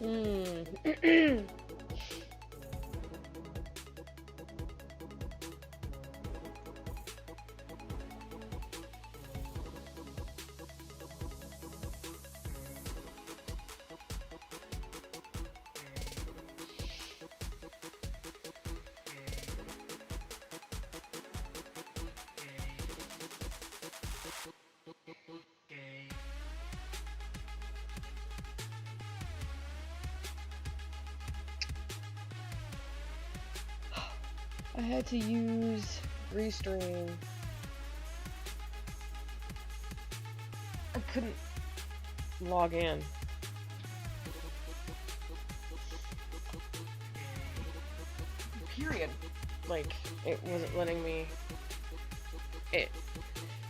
Hmm. I had to use Restream. I couldn't log in. Period. Like, it wasn't letting me... It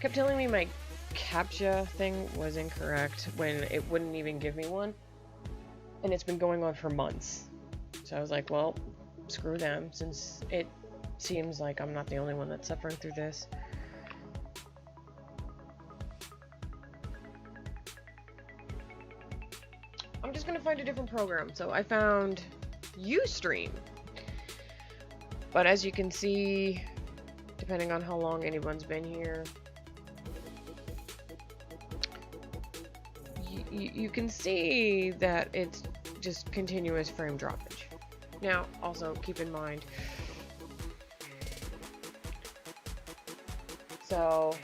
kept telling me my CAPTCHA thing was incorrect when it wouldn't even give me one. And it's been going on for months. So I was like, well, screw them, since it seems like I'm not the only one that's suffering through this. I'm just gonna find a different program. So I found Ustream. But as you can see, depending on how long anyone's been here, you can see that it's just continuous frame droppage. Now, also keep in mind, so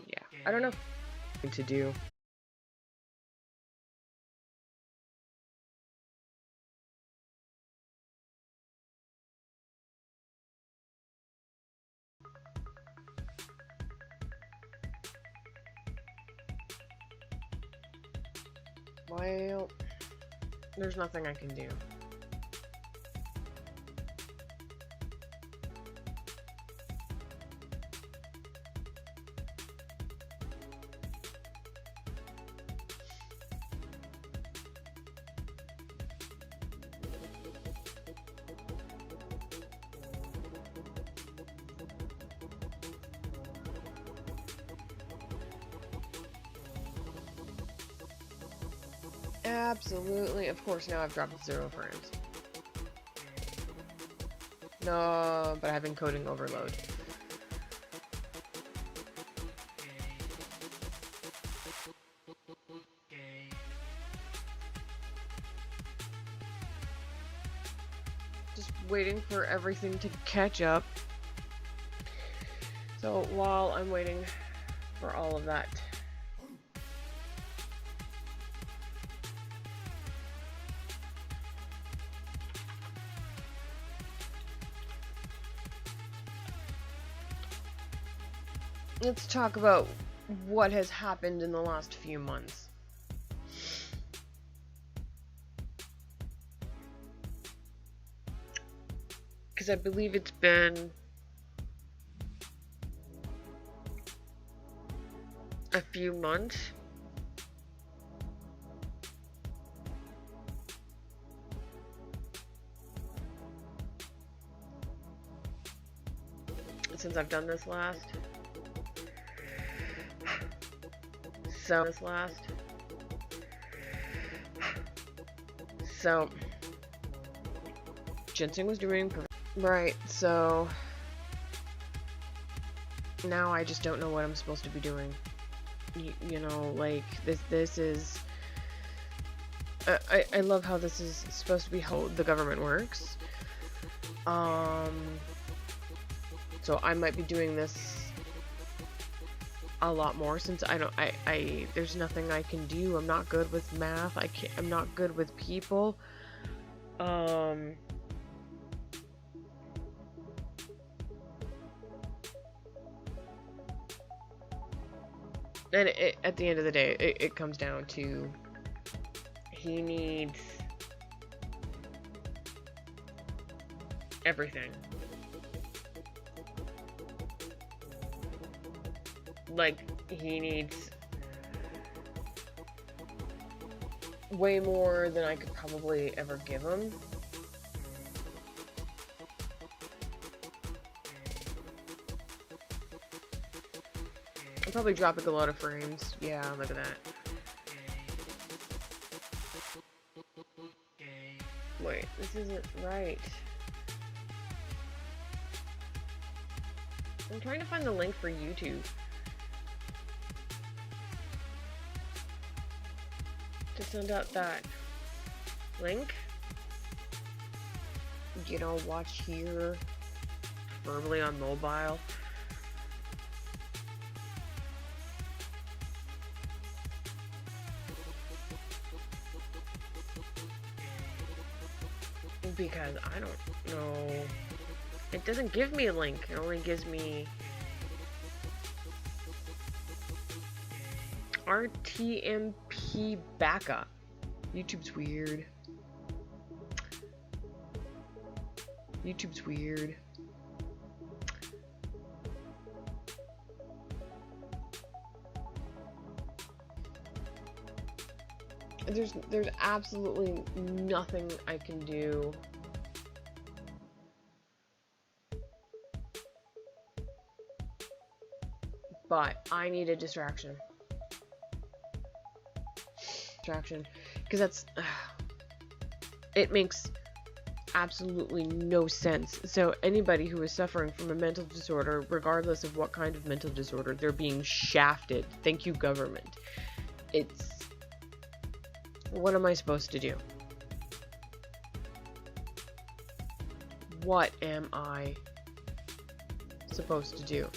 yeah, I don't know what to do. Well, there's nothing I can do. Absolutely, of course, now I've dropped 0 frames. No, but I've encoding overload. Just waiting for everything to catch up. So while I'm waiting for all of that, let's talk about what has happened in the last few months. Because I believe it's been a few months. Since I've done this last. So Ginseng was doing right, so now I just don't know what I'm supposed to be doing. You know, like this is I love how this is supposed to be how the government works. So I might be doing this a lot more, since there's nothing I can do. I'm not good with math. I'm not good with people. And at the end of the day, it comes down to he needs everything. Like, he needs way more than I could probably ever give him. I'm probably dropping a lot of frames. Yeah, look at that. This isn't right. I'm trying to find the link for YouTube. To send out that link. You know, watch here. Preferably on mobile. Because I don't know. It doesn't give me a link. It only gives me RTMP backup. YouTube's weird. YouTube's weird. There's absolutely nothing I can do. But I need a distraction. Because that's... it makes absolutely no sense. So anybody who is suffering from a mental disorder, regardless of what kind of mental disorder, they're being shafted. Thank you, government. It's... what am I supposed to do? What am I supposed to do?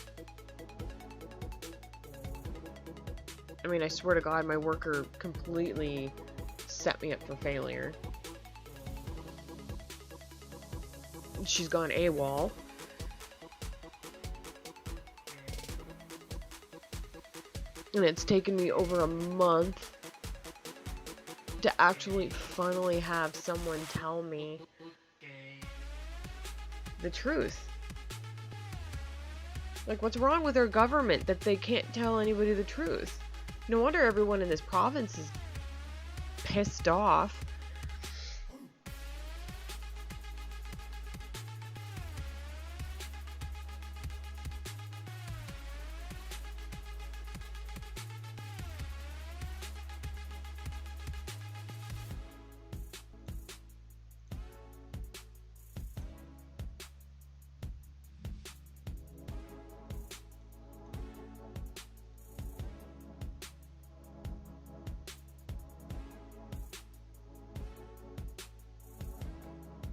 I mean, I swear to God, my worker completely set me up for failure. She's gone AWOL. And it's taken me over a month to actually finally have someone tell me the truth. Like, what's wrong with our government that they can't tell anybody the truth? No wonder everyone in this province is pissed off.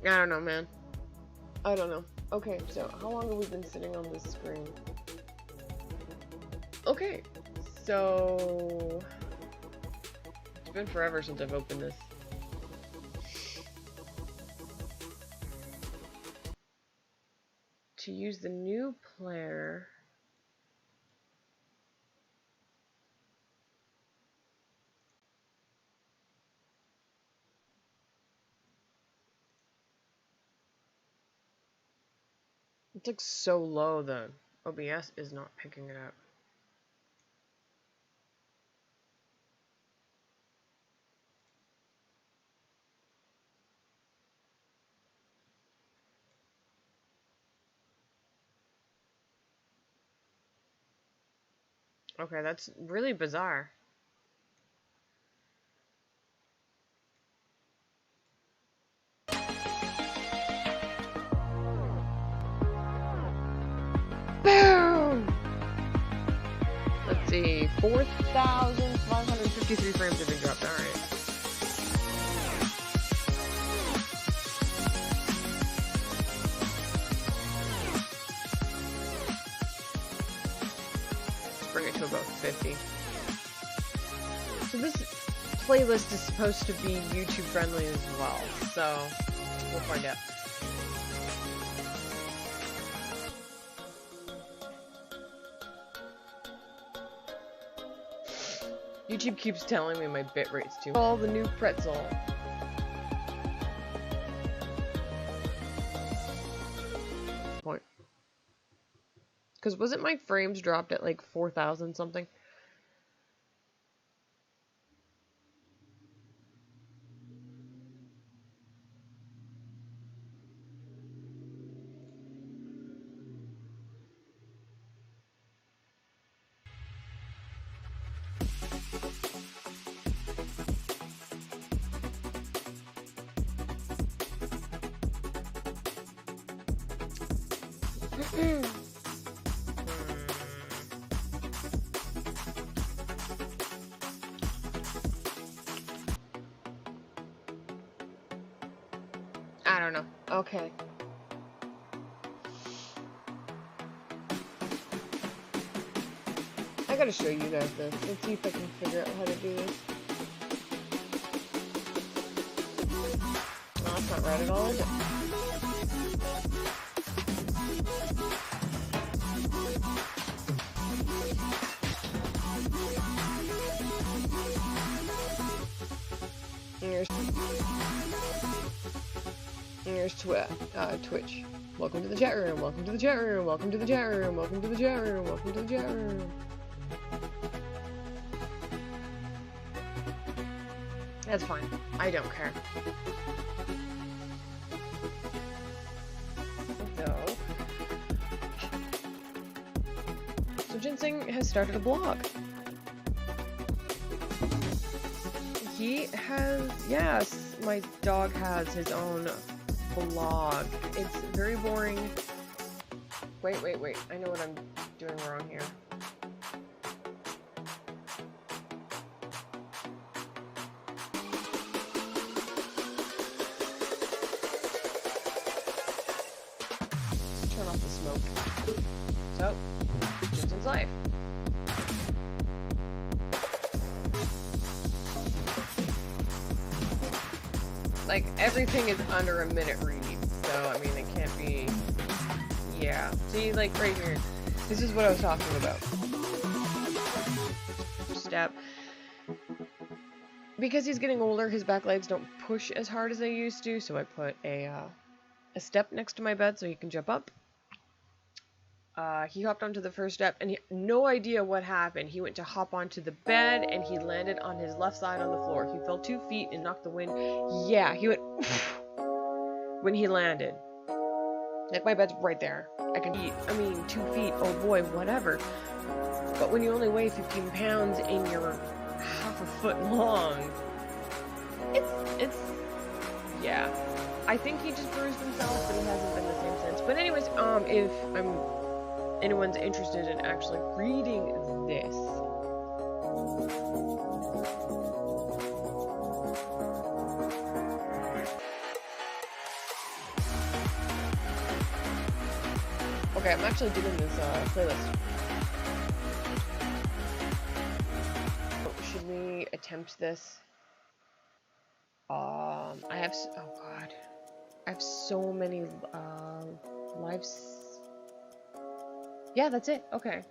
I don't know, man. I don't know. Okay, so how long have we been sitting on this screen? Okay, so... it's been forever since I've opened this. To use the new player... It's like so low, the OBS is not picking it up. Okay, that's really bizarre. Boom! Let's see, 4,553 frames have been dropped. Alright. Bring it to about 50. So this playlist is supposed to be YouTube friendly as well, so we'll find out. YouTube keeps telling me my bitrate's too high. Oh, the new pretzel. Point. Because wasn't my frames dropped at like 4,000 something? I don't know. Okay. I gotta show you guys this. Let's see if I can figure out how to do this. No, that's not right at all, is it? Here's Twitch. Welcome to the chat room. Welcome to the chat room. Welcome to the chat room. Welcome to the chat room. Welcome to the chat room. That's fine. I don't care. So Ginseng has started a blog. He has, yes, my dog has his own blog. It's very boring. Wait. I know what I'm doing wrong here. Turn off the smoke. So, Ginseng's life. Like, everything is under a minute read, so, I mean, it can't be... Yeah. See, like, right here. This is what I was talking about. Step. Because he's getting older, his back legs don't push as hard as they used to, so I put a step next to my bed so he can jump up. He hopped onto the first step, and he had no idea what happened. He went to hop onto the bed, and he landed on his left side on the floor. He fell 2 feet and knocked the wind. Yeah, he went when he landed. Like, my bed's right there. I can eat. I mean, 2 feet, oh boy, whatever. But when you only weigh 15 pounds and you're half a foot long, it's, yeah. I think he just bruised himself, but he hasn't been the same since. But anyways, if anyone's interested in actually reading this, okay, I'm actually doing this playlist. Should we attempt this? I have, oh god, I have so many lives. Yeah, that's it. Okay.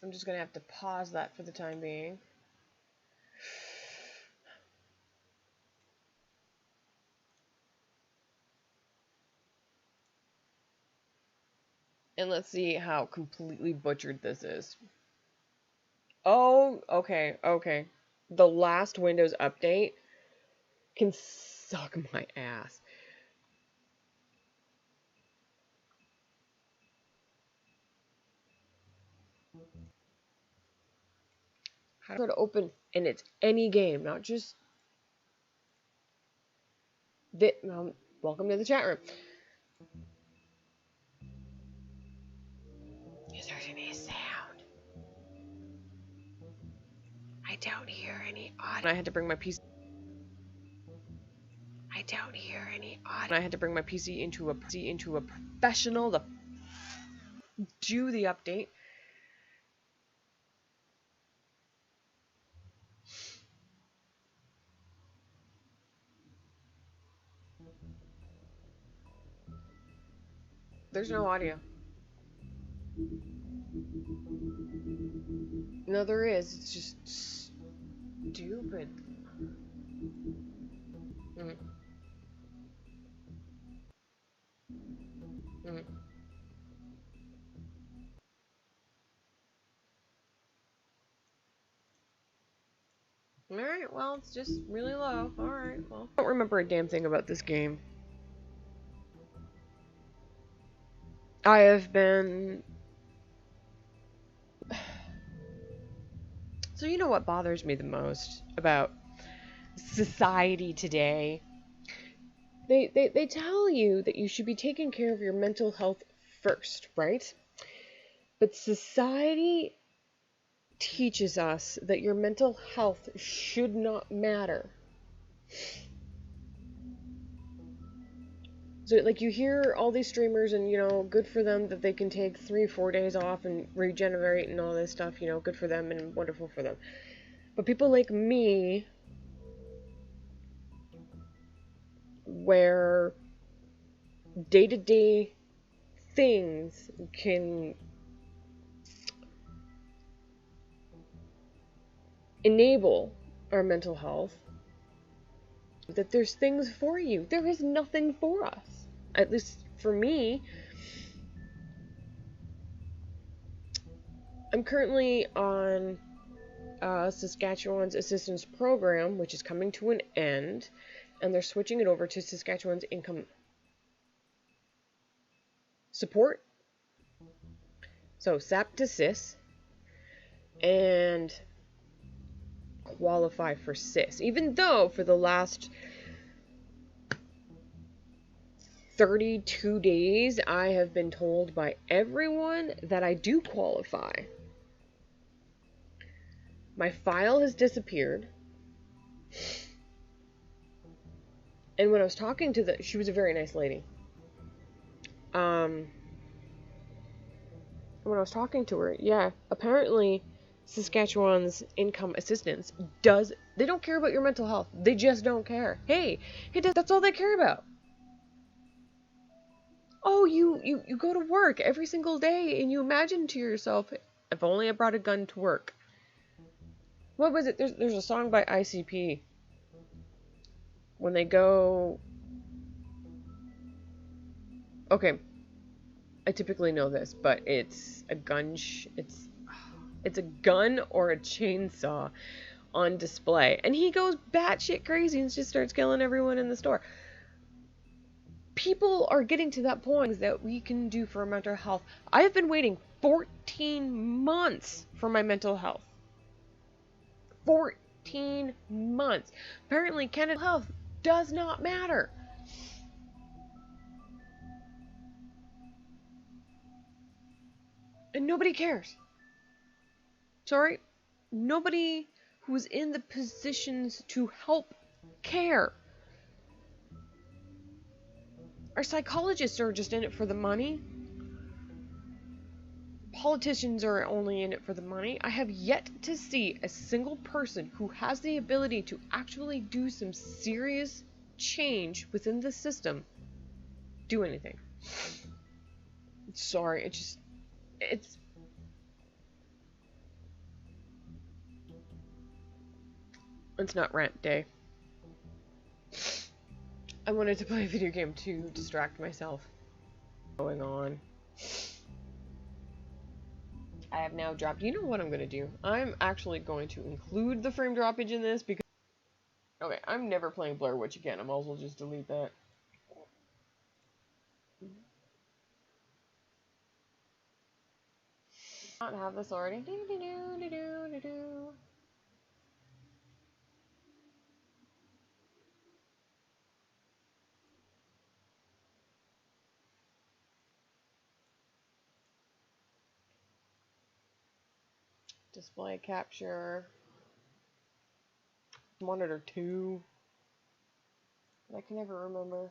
I'm just gonna have to pause that for the time being. And let's see how completely butchered this is. Oh, okay. The last Windows update can suck my ass. How to open, and it's any game, not just the, welcome to the chat room. Is there any sound? I don't hear any audio. I had to bring my PC. I don't hear any audio. I had to bring my PC into a professional to do the update. There's no audio. No, there is. It's just stupid. Alright, well, it's just really low. Alright, well. I don't remember a damn thing about this game. I have been... So you know what bothers me the most about society today? They tell you that you should be taking care of your mental health first, right? But society teaches us that your mental health should not matter. So, like, you hear all these streamers, and, you know, good for them that they can take 3-4 days off and regenerate and all this stuff, you know, good for them and wonderful for them. But people like me, where day-to-day things can enable our mental health, that there's things for you. There is nothing for us. At least for me. I'm currently on Saskatchewan's assistance program, which is coming to an end, and they're switching it over to Saskatchewan's income support. So SAP to SIS, and qualify for SIS. Even though for the last 32 days I have been told by everyone that I do qualify. My file has disappeared. And when I was talking to she was a very nice lady. When I was talking to her, yeah, apparently Saskatchewan's income assistance they don't care about your mental health. They just don't care. Hey, that's all they care about. Oh, you go to work every single day and you imagine to yourself, if only I brought a gun to work. What was it? There's a song by ICP. When they go... Okay. I typically know this, but it's a gun... It's a gun or a chainsaw on display. And he goes batshit crazy and just starts killing everyone in the store. People are getting to that point that we can do for mental health. I have been waiting 14 months for my mental health. 14 months. Apparently, Canada health does not matter. And nobody cares. Sorry? Nobody who's in the positions to help care. Our psychologists are just in it for the money. Politicians are only in it for the money. I have yet to see a single person who has the ability to actually do some serious change within the system do anything. Sorry, it's not rant day. I wanted to play a video game to distract myself. Going on. I have now dropped... You know what I'm going to do? I'm actually going to include the frame droppage in this because... Okay, I'm never playing Blair Witch again. I might as well just delete that. Not have this already. Display capture. Monitor 2. I can never remember.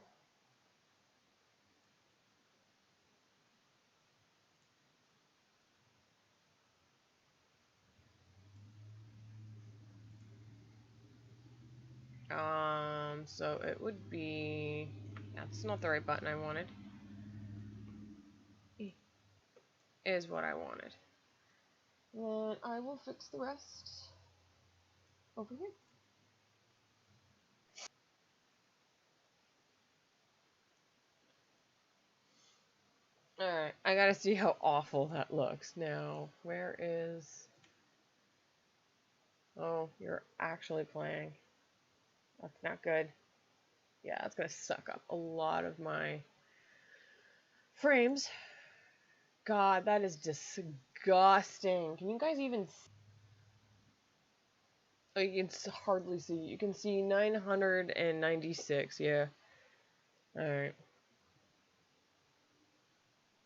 So it would be... That's not the right button I wanted. Is what I wanted. Then I will fix the rest over here. Alright, I gotta see how awful that looks. Now, where is... Oh, you're actually playing. That's not good. Yeah, that's gonna suck up a lot of my frames. God, that is disgusting. Can you guys even see? Oh, you can hardly see. You can see 996, yeah. Alright.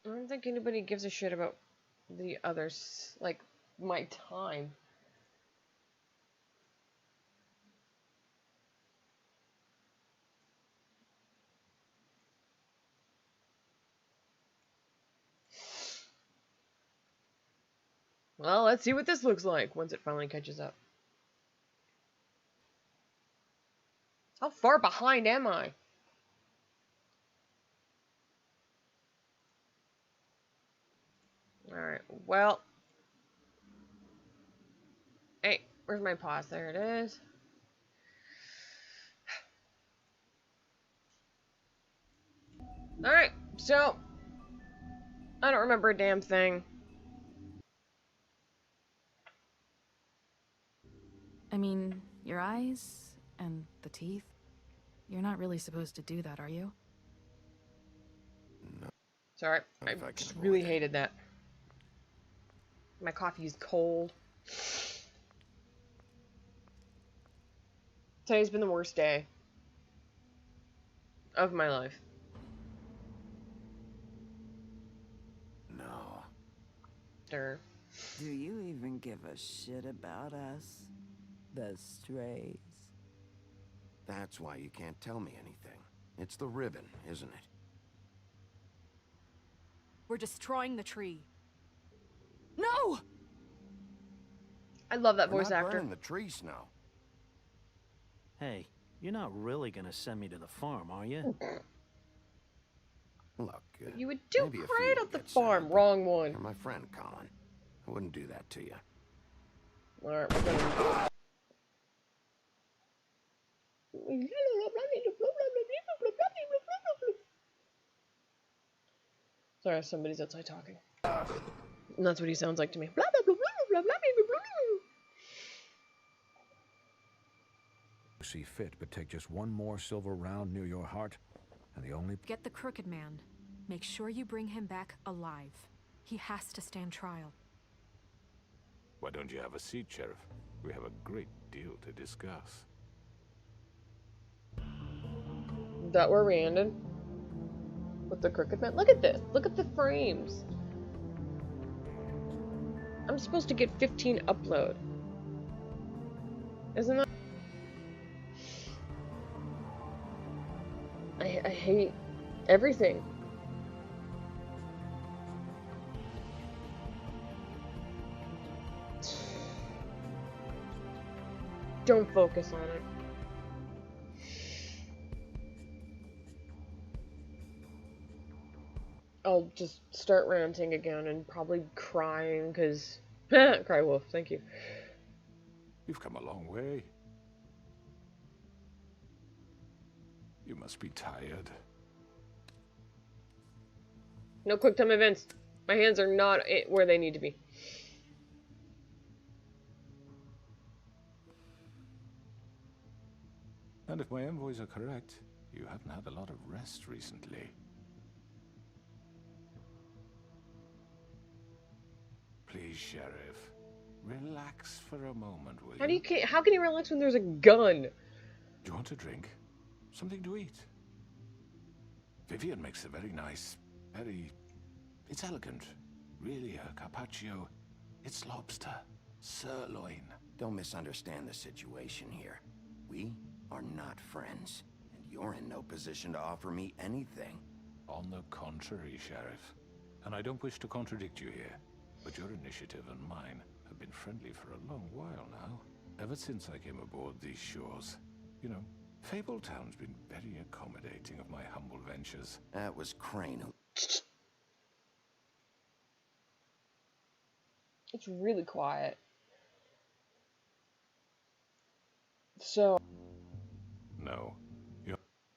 I don't think anybody gives a shit about the others, like, my time. Well, let's see what this looks like once it finally catches up. How far behind am I? Alright, well. Hey, where's my pause? There it is. Alright, so. I don't remember a damn thing. I mean, your eyes and the teeth. You're not really supposed to do that, are you? No. Sorry, I just really hated that. My coffee is cold. Today's been the worst day of my life. No. Sure. Do you even give a shit about us? The strays? That's why you can't tell me anything. It's the ribbon, isn't it? We're destroying the tree. No! I love that We're voice not actor. burning the tree, Snow. Hey, you're not really gonna send me to the farm, are you? Look, You would do maybe a great few at the get sent, farm. but Wrong one. You're my friend, Colin. I wouldn't do that to you. Alright, we're gonna... Sorry, somebody's outside talking. And that's what he sounds like to me. See fit, but take just one more silver round near your heart, and the only... Get the Crooked Man. Make sure you bring him back alive. He has to stand trial. Why don't you have a seat, Sheriff? We have a great deal to discuss. Is that where we ended? With the Crooked Man? Look at this. Look at the frames. I'm supposed to get 15 upload. Isn't that... I hate everything. Don't focus on it. I'll just start ranting again and probably crying because... Cry wolf, thank you. You've come a long way. You must be tired. No quick time events. My hands are not where they need to be. And if my envoys are correct, you haven't had a lot of rest recently. Please, Sheriff, relax for a moment, will you? How can you relax when there's a gun? Do you want a drink? Something to eat? Vivian makes a very nice, it's elegant. Really, a carpaccio. It's lobster, sirloin. Don't misunderstand the situation here. We are not friends, and you're in no position to offer me anything. On the contrary, Sheriff. And I don't wish to contradict you here, but your initiative and mine have been friendly for a long while now. Ever since I came aboard these shores. You know, Fabletown's been very accommodating of my humble ventures. That was Crane who... It's really quiet. So... No, you're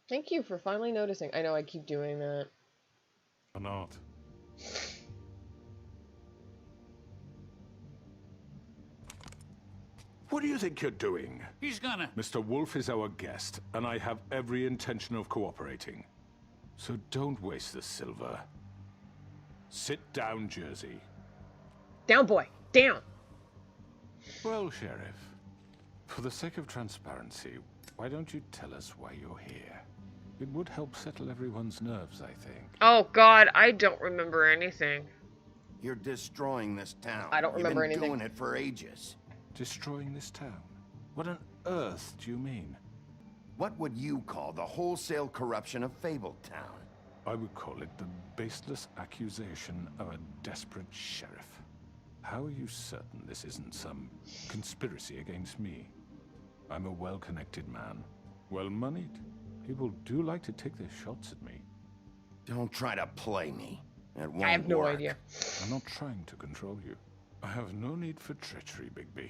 Thank you for finally noticing. I know I keep doing that. not. What do you think you're doing? He's gonna... Mr. Wolf is our guest, and I have every intention of cooperating. So don't waste the silver. Sit down, Jersey. Down, boy. Down. Well, Sheriff, for the sake of transparency, why don't you tell us why you're here? It would help settle everyone's nerves, I think. Oh, God. I don't remember anything. You're destroying this town. I don't remember You've been anything. doing it for ages. Destroying this town? What on earth do you mean? What would you call the wholesale corruption of Fabletown? I would call it the baseless accusation of a desperate sheriff. How are you certain this isn't some conspiracy against me? I'm a well-connected man, well-moneyed. People do like to take their shots at me. Don't try to play me. It won't I have no work. idea. I'm not trying to control you. I have no need for treachery, Bigby.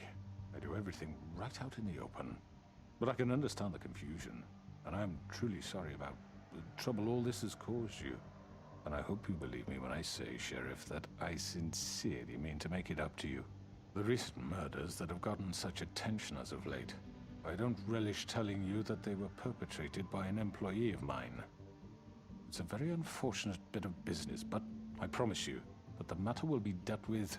I do everything right out in the open. But I can understand the confusion, and I'm truly sorry about the trouble all this has caused you. And I hope you believe me when I say, Sheriff, that I sincerely mean to make it up to you. The recent murders that have gotten such attention as of late, I don't relish telling you that they were perpetrated by an employee of mine. It's a very unfortunate bit of business, but I promise you that the matter will be dealt with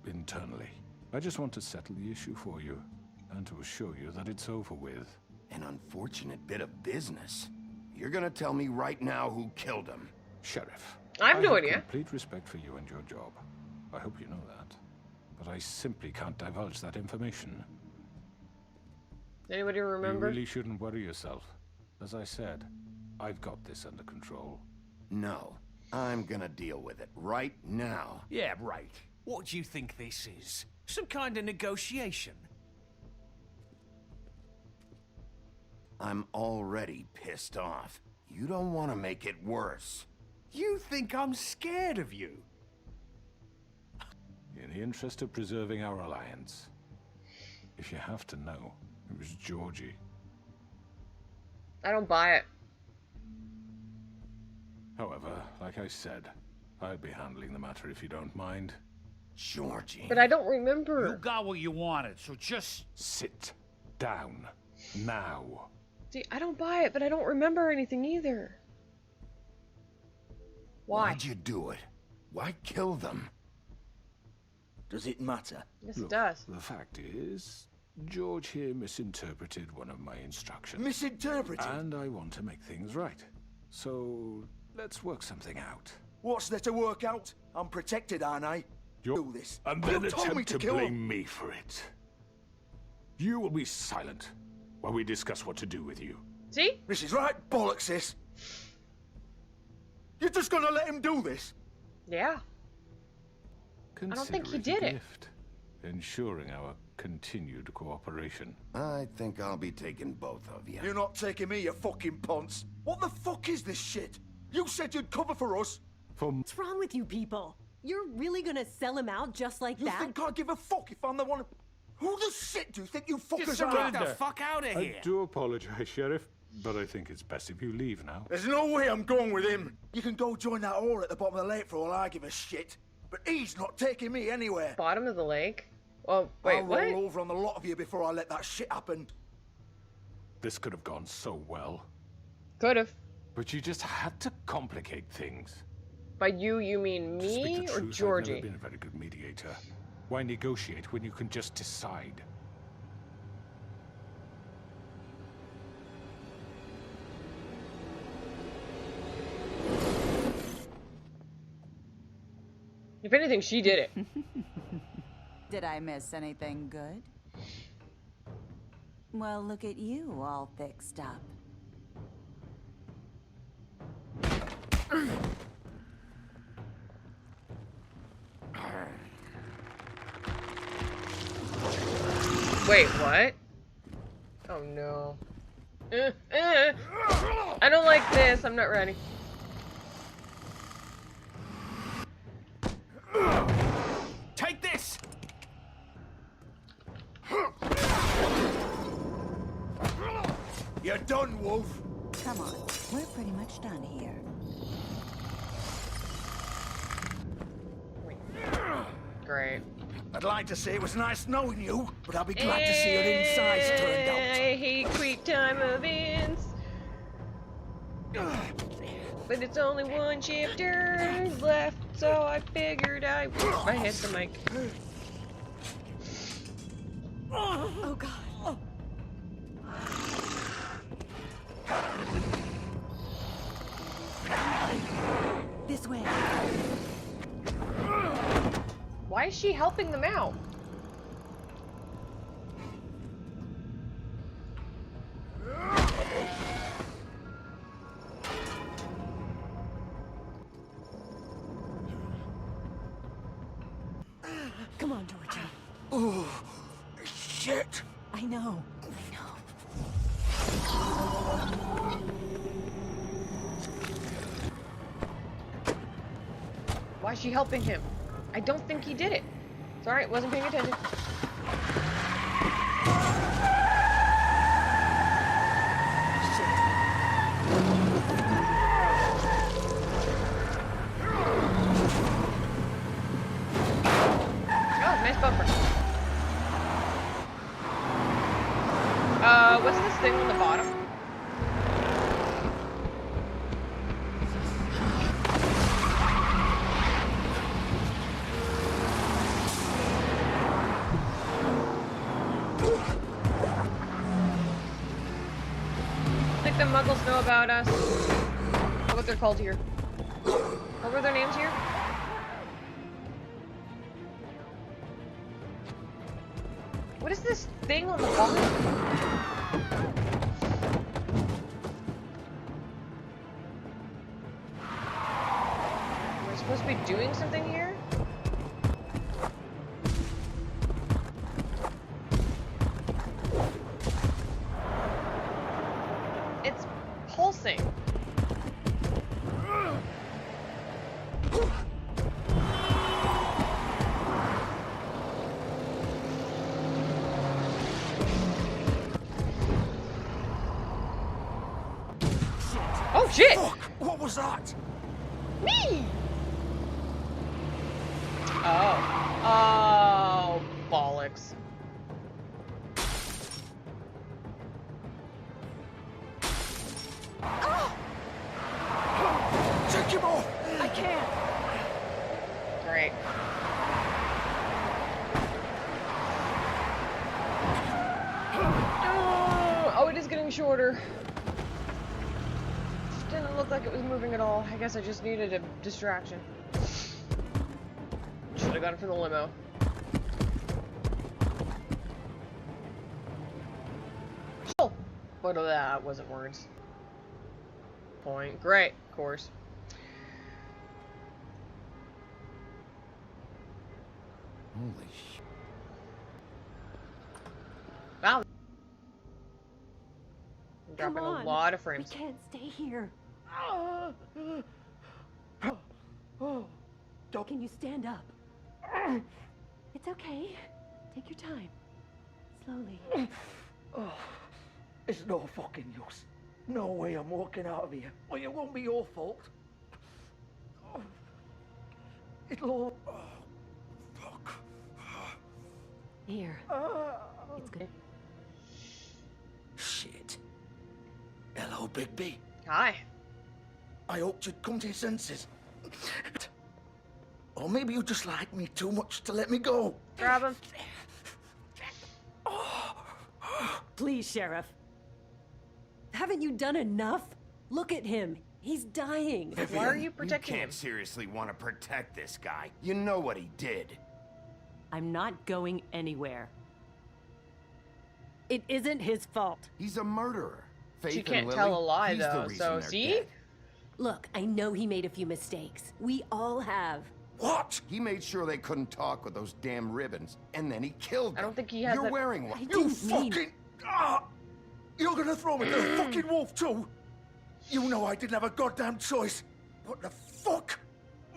internally. I just want to settle the issue for you, and to assure you that it's over with. An unfortunate bit of business. You're gonna tell me right now who killed him. Sheriff, I have no idea. Complete respect for you and your job. I hope you know that. But I simply can't divulge that information. Anybody remember? You really shouldn't worry yourself. As I said, I've got this under control. No, I'm gonna deal with it right now. Yeah, right. What do you think this is? Some kind of negotiation? I'm already pissed off. You don't want to make it worse. You think I'm scared of you? In the interest of preserving our alliance, if you have to know, it was Georgie. I don't buy it. However, like I said, I'll be handling the matter if you don't mind. Georgie. But I don't remember. You got what you wanted, so just... Sit down. Now. See, I don't buy it, but I don't remember anything either. Why? Why'd you do it? Why kill them? Does it matter? Yes, it Look, does. the fact is, George here misinterpreted one of my instructions. Misinterpreted? And I want to make things right. So, let's work something out. What's there to work out? I'm protected, aren't I? Do this. And You then told me attempt to to kill blame him. me for it. You will be silent while we discuss what to do with you. See? This is right bollocks, sis. You're just gonna let him do this? Yeah. don't think he Consider did a it. gift, ensuring our continued cooperation. I think I'll be taking both of you. You're not taking me, you fucking ponce. What the fuck is this shit? You said you'd cover for us. What's wrong with you people? You're really gonna sell him out just like You that? think I give a fuck if I'm the one... Who the shit do you think you fuckers are? surrender. Get the fuck out of here. I do apologize, Sheriff, but I think it's best if you leave now. There's no way I'm going with him. You can go join that whore at the bottom of the lake for all I give a shit. But he's not taking me anywhere. Bottom of the lake? Oh, wait, I'll what? roll over on the lot of you before I let that shit happen. This could have gone so well, Could have. but you just had to complicate things. By you mean To speak me the or truth, I've never Georgie? been a very good mediator. Why negotiate when you can just decide? If anything, she did it. Did I miss anything good? Well, look at you, all fixed up. Wait, what? Oh no. I don't like this. I'm not ready. Take this! You're done, Wolf. Come on, we're pretty much done here. Great. I'd like to say it was nice knowing you, but I'll be glad to see your insides turned out. I hate quick time events. But it's only one chapter left. So I figured I hit the mic. Oh God. This way. Why is she helping them out? Come on, Georgie. Oh, shit. I know. Why is she helping him? I don't think he did it. It's alright, wasn't paying attention. Oh, nice bumper. What's this thing on the bottom? I think the Muggles know about us. What they're called here. What were their names here? What is this thing on the bottom? Am I supposed to be doing something here? It's pulsing. Oh shit! Fuck! What was that? Me! Oh. Oh, bollocks. Take him off! I can't. Great. Oh, it is getting shorter. Didn't look like it was moving at all. I guess I just needed a distraction. Should have gone for the limo. Oh, but that wasn't words. Point. Great, of course. Holy shit. Wow. I'm Come dropping on. a lot of We frames. can't stay here. Can you stand up? It's okay. Take your time. Slowly. Oh, it's no fucking use. No way I'm walking out of here. Well, it won't be your fault. Oh, it'll all... Oh, fuck. Here. It's good. Shit. Hello, Bigby. Hi. I hoped you'd come to your senses. Or maybe you just like me too much to let me go. Grab him. Please, Sheriff. Haven't you done enough? Look at him. He's dying. Why are you protecting You him? can't seriously want to protect this guy. You know what he did. I'm not going anywhere. It isn't his fault. He's a murderer. Faith She and can't Lily, tell a lie, he's the though, reason so they're see? dead. Look, I know he made a few mistakes. We all have. What? He made sure they couldn't talk with those damn ribbons, and then he killed them. I don't think he has You're that- wearing one. I You didn't mean... fucking... Ah! You're gonna throw me to the fucking wolf too? You know I didn't have a goddamn choice. What the fuck?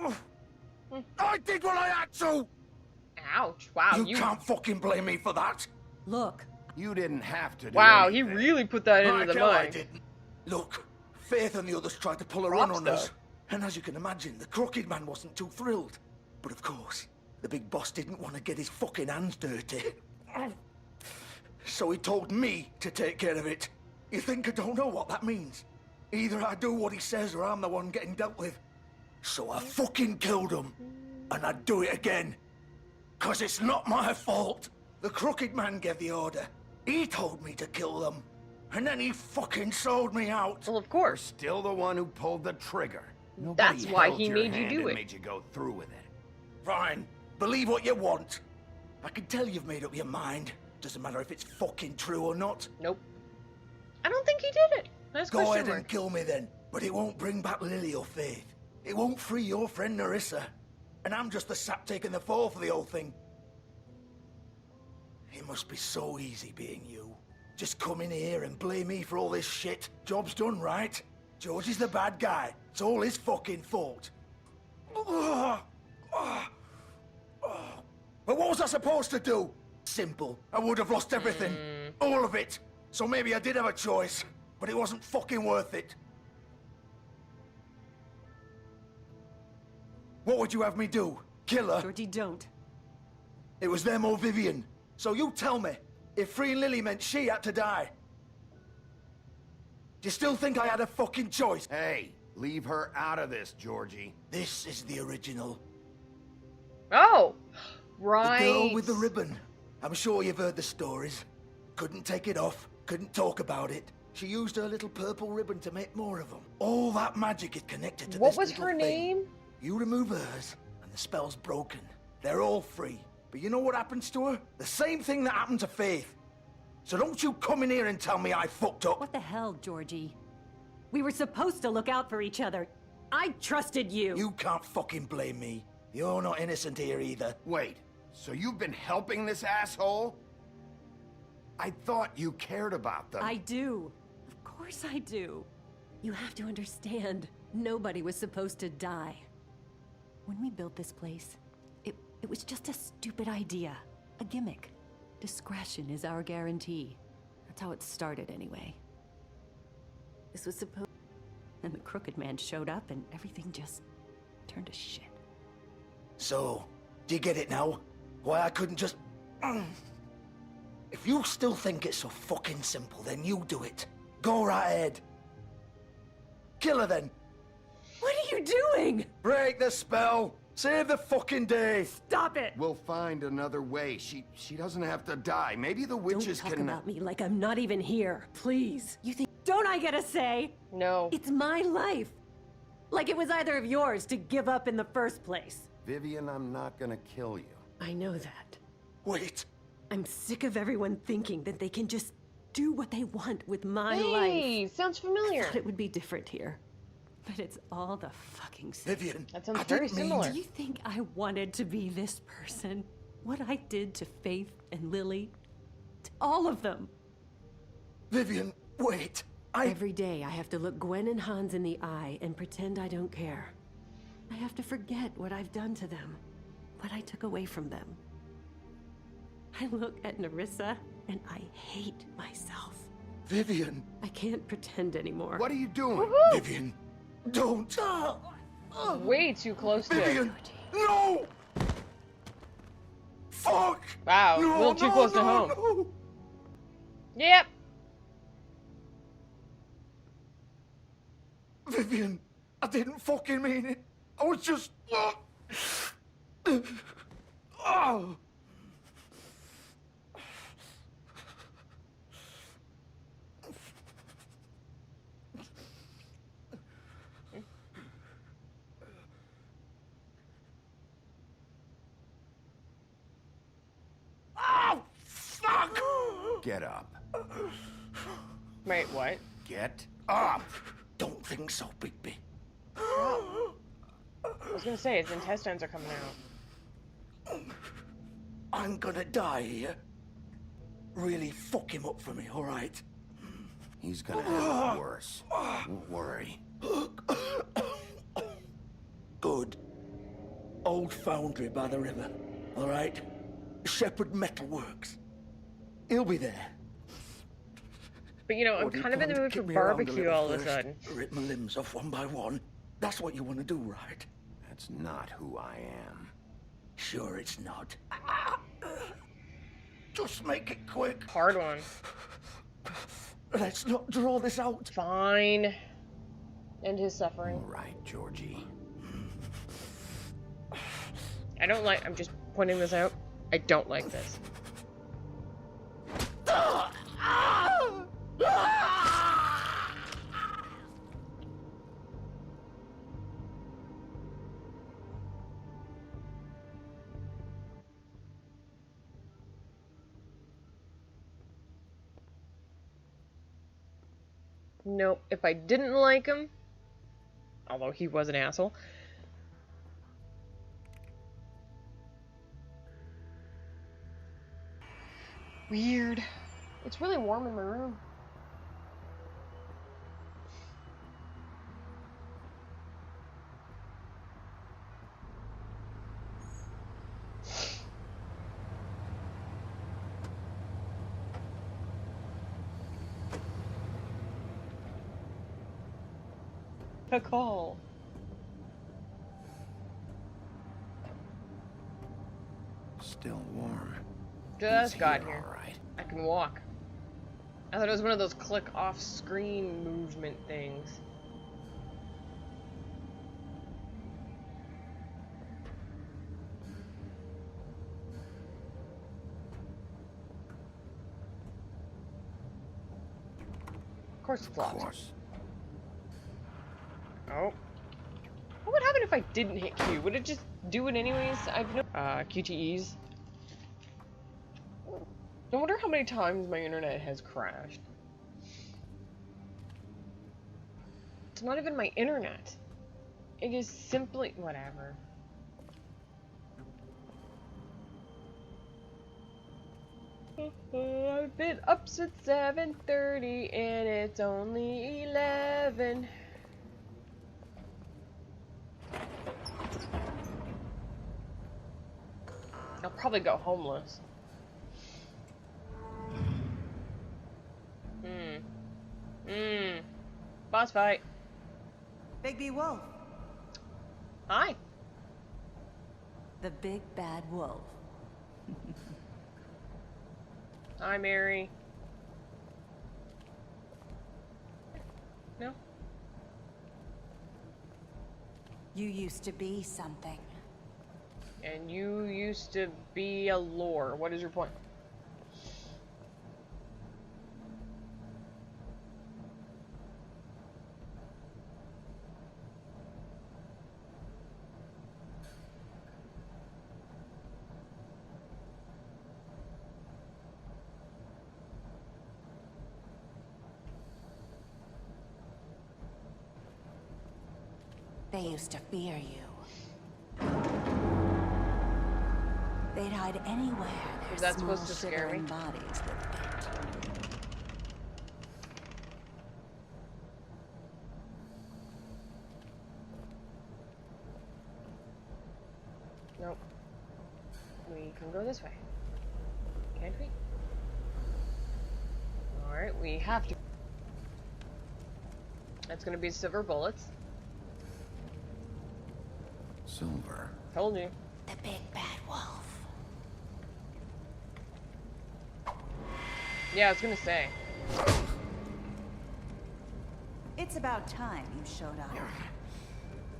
Ugh. I did what I had to! Ouch. Wow. You can't fucking blame me for that. Look, You didn't have to do Wow, he anything. really put that into Right, the hell I mic. didn't. Look, Faith and the others tried to pull a run Props, on us. though. And as you can imagine, the Crooked Man wasn't too thrilled. But of course, the big boss didn't want to get his fucking hands dirty. So he told me to take care of it. You think I don't know what that means? Either I do what he says or I'm the one getting dealt with. So I fucking killed him. And I'd do it again. 'Cause it's not my fault. The Crooked Man gave the order. He told me to kill them. And then he fucking sold me out. Well, of course. Still the one who pulled the trigger. That's why held he your made you hand do and it. made you go through with it. Fine. Believe what you want. I can tell you've made up your mind. Doesn't matter if it's fucking true or not. Nope. I don't think he did it. Nice Go question ahead mark. and kill me then. But it won't bring back Lily or Faith. It won't free your friend Nerissa. And I'm just the sap taking the fall for the whole thing. It must be so easy being you. Just come in here and blame me for all this shit. Job's done, right? George is the bad guy. It's all his fucking fault. But what was I supposed to do? Simple. I would have lost everything. All of it. So maybe I did have a choice. But it wasn't fucking worth it. What would you have me do? Kill her? Georgie, don't. It was them or Vivian. So you tell me, if freeing Lily meant she had to die. Do you still think I had a fucking choice? Hey, leave her out of this, Georgie. This is the original. Oh, right. The girl with the ribbon. I'm sure you've heard the stories. Couldn't take it off, couldn't talk about it. She used her little purple ribbon to make more of them. All that magic is connected to What this was little her thing. name? You remove hers, and the spell's broken. They're all free. But you know what happens to her? The same thing that happened to Faith. So don't you come in here and tell me I fucked up. What the hell, Georgie? We were supposed to look out for each other. I trusted you. You can't fucking blame me. You're not innocent here either. Wait, so you've been helping this asshole? I thought you cared about them. I do. Of course I do. You have to understand, nobody was supposed to die. When we built this place, it was just a stupid idea. A gimmick. Discretion is our guarantee. That's how it started anyway. This was supposed... And the Crooked Man showed up and everything just turned to shit. So, do you get it now? Why I couldn't just... If you still think it's so fucking simple, then you do it. Go right ahead. Kill her then. What are you doing? Break the spell. Save the fucking day. Stop it! We'll find another way. She doesn't have to die. Maybe the witches Don't talk can... about me like I'm not even here, please. You think... Don't I get a say? No. It's my life. Like it was either of yours to give up in the first place. Vivian, I'm not gonna kill you. I know that. Wait. I'm sick of everyone thinking that they can just do what they want with my Hey, life. sounds familiar. I thought it would be different here. But it's all the fucking same. Vivian, That sounds I very didn't mean- similar. Do you think I wanted to be this person? What I did to Faith and Lily? To all of them. Vivian, wait. Every day I have to look Gwen and Hans in the eye and pretend I don't care. I have to forget what I've done to them, what I took away from them. I look at Nerissa and I hate myself. Vivian. I can't pretend anymore. What are you doing? Vivian, don't. Way too close to it. Vivian, no! Fuck! Wow, No, a little too no, close to no, home. no. Yep. Vivian, I didn't fucking mean it. I was just... Oh. Oh, fuck! Get up. Wait, what? Get up! Don't think so, Bigby. I was gonna say, his intestines are coming out. I'm gonna die here. Really fuck him up for me, all right? He's gonna have it worse. Don't worry. Good. Old foundry by the river, all right? Shepherd Metalworks. He'll be there. But you know, I'm Or do you kind of in the plan mood to for kick me around a barbecue little all of a first, sudden. Rip my limbs off one by one. That's what you want to do, right? That's not who I am. Sure it's not. Just make it quick. Hard one. Let's not draw this out. Fine. End his suffering. All right, Georgie. I don't like, I'm just pointing this out. I don't like this. Nope, if I didn't like him, although he was an asshole. Weird. It's really warm in my room. A call. Still warm. Just He's got here, here. all right. I can walk. I thought it was one of those click off screen movement things. Of course it flopped. Of course. Oh. What would happen if I didn't hit Q? Would it just do it anyways? I've no QTEs. I wonder how many times my internet has crashed. It's not even my internet. It is simply whatever. I've been up since 7:30 and it's only 11. I'll probably go homeless. Boss fight. Bigby Wolf. Hi. The big bad wolf. Hi, Mary. No? You used to be something. And you used to be a lore. What is your point? They used to fear you. They'd hide anywhere their Is that small, supposed to scare shivering me? bodies would fit. Nope. We can go this way. Can't we? Alright, we have to. That's gonna be silver bullets. Silver. Told you. The big bad wolf. Yeah, I was gonna say. It's about time you showed up.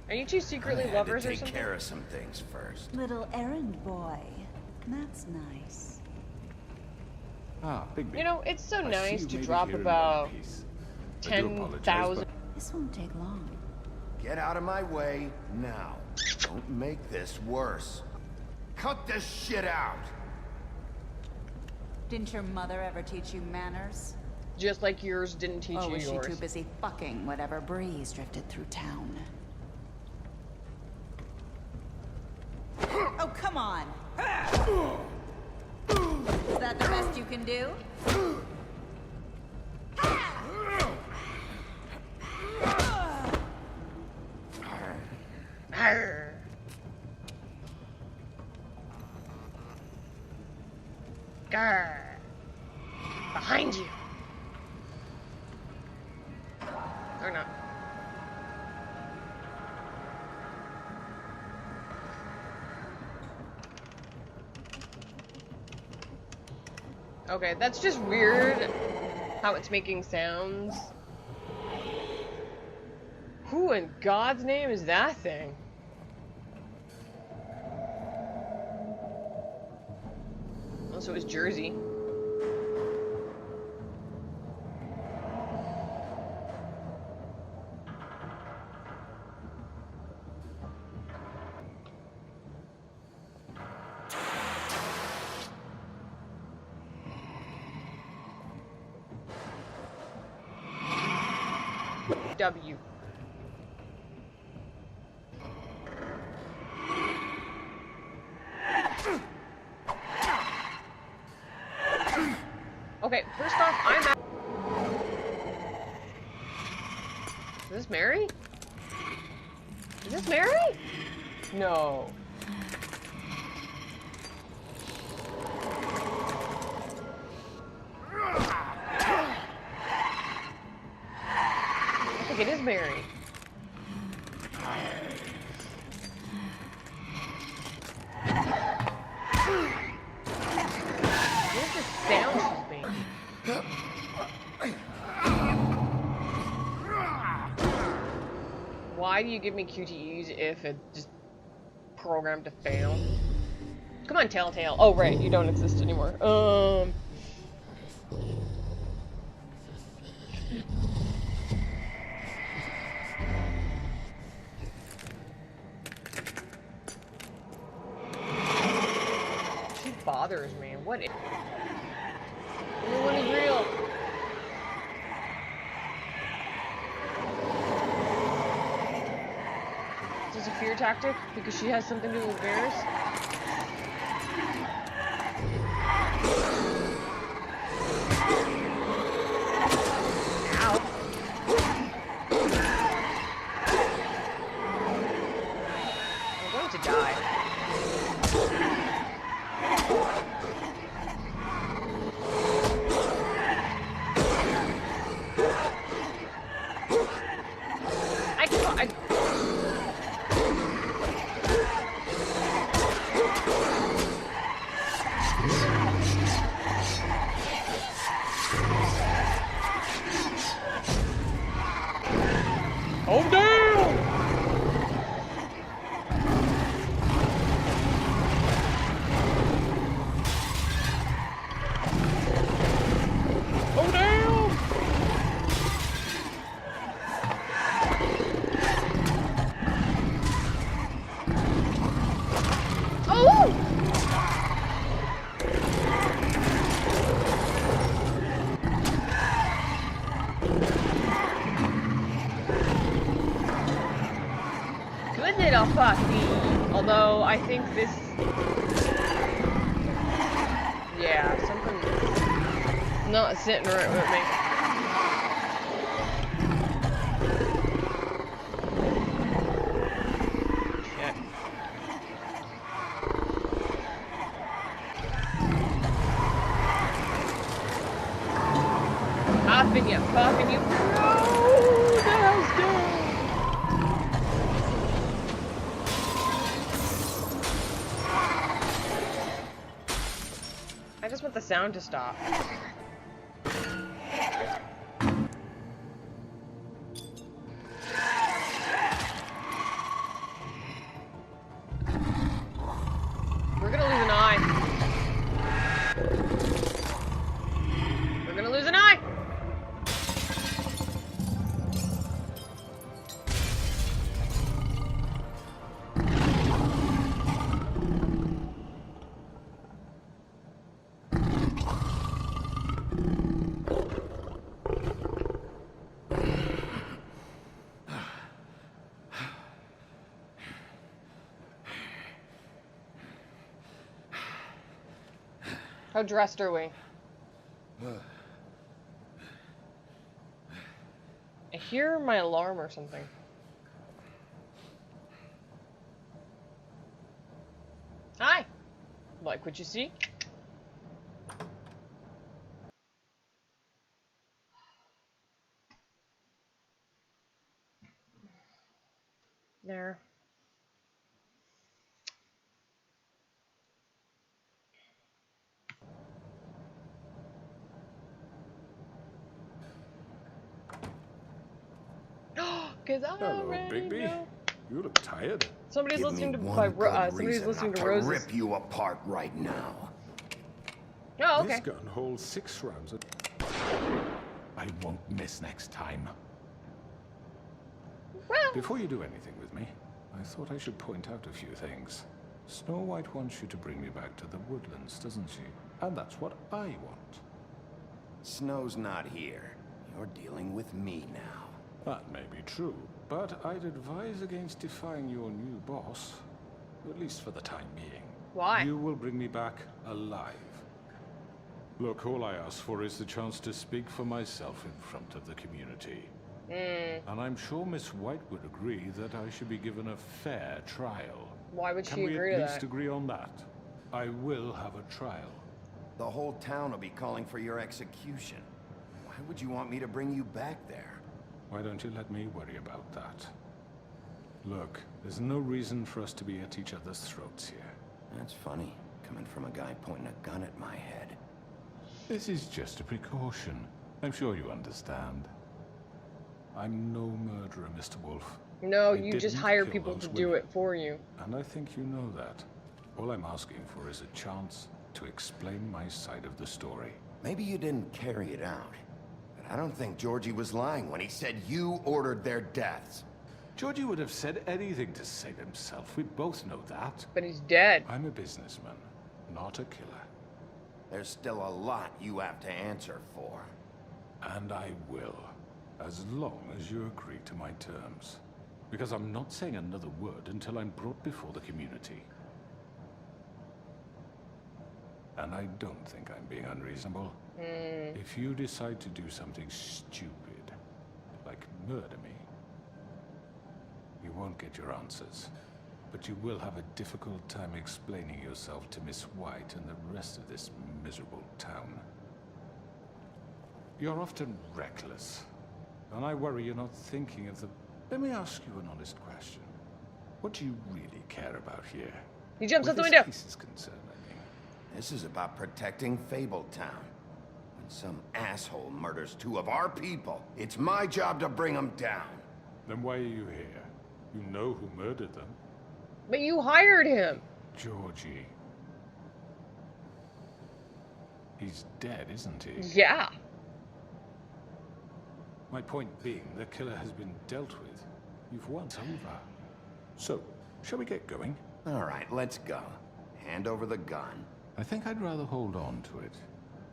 Are you two secretly I had lovers to or take something? care of some things first. Little errand boy. That's nice. Ah, Bigby. You know, it's so I see nice you to made it drop here in about one piece. I do apologize, 10,000. This won't take long. Get out of my way now. Don't make this worse. Cut this shit out. Didn't your mother ever teach you manners? Just like yours didn't teach Or you was she yours. too busy fucking whatever breeze drifted through town? Oh, come on! Is that the best you can do? Arr. Grr. Behind you. Or not. Okay, that's just weird how it's making sounds. Who in God's name is that thing? Also, it was Jersey. W. Okay, first off, I'm at... Is this Mary? Is this Mary? No. I think it is Mary. What is this sound she's making? Why do you give me QTEs if it's just programmed to fail? Come on, Telltale. Oh, right, you don't exist anymore. She bothers me. What is... What is real? Is this a fear tactic? Because she has something to do with Varys? Ow. I'm going to die. Oh, damn! Oh, damn! Oh! Good little puppy. Although I think this, yeah, something's not sitting right with me. Shit. Popping you, popping you. No, the hell's doing? I just want the sound to stop. We're gonna lose an eye. We're gonna lose an eye. How dressed are we? I hear my alarm or something. Hi! Like what you see? There. Cause I already know. You look tired. Somebody's Give listening me to one good somebody's reason listening not to to Roses. rip you apart right now. Oh, okay. This gun holds 6 rounds. I won't miss next time. Well, Before you do anything with me, I thought I should point out a few things. Snow White wants you to bring me back to the woodlands, doesn't she? And that's what I want. Snow's not here. You're dealing with me now. That may be true, but I'd advise against defying your new boss, at least for the time being. why? You will bring me back alive. Look, all I ask for is the chance to speak for myself in front of the community. And I'm sure Miss White would agree that I should be given a fair trial. Why would she Can we agree at to least that? agree on that? I will have a trial. The whole town will be calling for your execution. Why would you want me to bring you back there? Why don't you let me worry about that? Look, there's no reason for us to be at each other's throats here. That's funny, coming from a guy pointing a gun at my head. This is just a precaution. I'm sure you understand. I'm no murderer, Mr. Wolf. No, I you just didn't hire kill people those to do women. it for you. And I think you know that. All I'm asking for is a chance to explain my side of the story. Maybe you didn't carry it out, but I don't think Georgie was lying when he said you ordered their deaths. Georgie would have said anything to save himself. We both know that. But he's dead. I'm a businessman, not a killer. There's still a lot you have to answer for. And I will, as long as you agree to my terms. Because I'm not saying another word until I'm brought before the community. And I don't think I'm being unreasonable. If you decide to do something stupid, like murder me, you won't get your answers. But you will have a difficult time explaining yourself to Miss White and the rest of this miserable town. You're often reckless, and I worry you're not thinking of the... Let me ask you an honest question. What do you really care about here? He jumps Where out the this window. case is concerned, I mean. This is about protecting Fabletown. When some asshole murders 2 of our people, it's my job to bring them down. Then why are you here? You know who murdered them. But you hired him. Georgie. He's dead, isn't he? Yeah. My point being, the killer has been dealt with. You've won. It's over. So, shall we get going? All right, let's go. Hand over the gun. I think I'd rather hold on to it,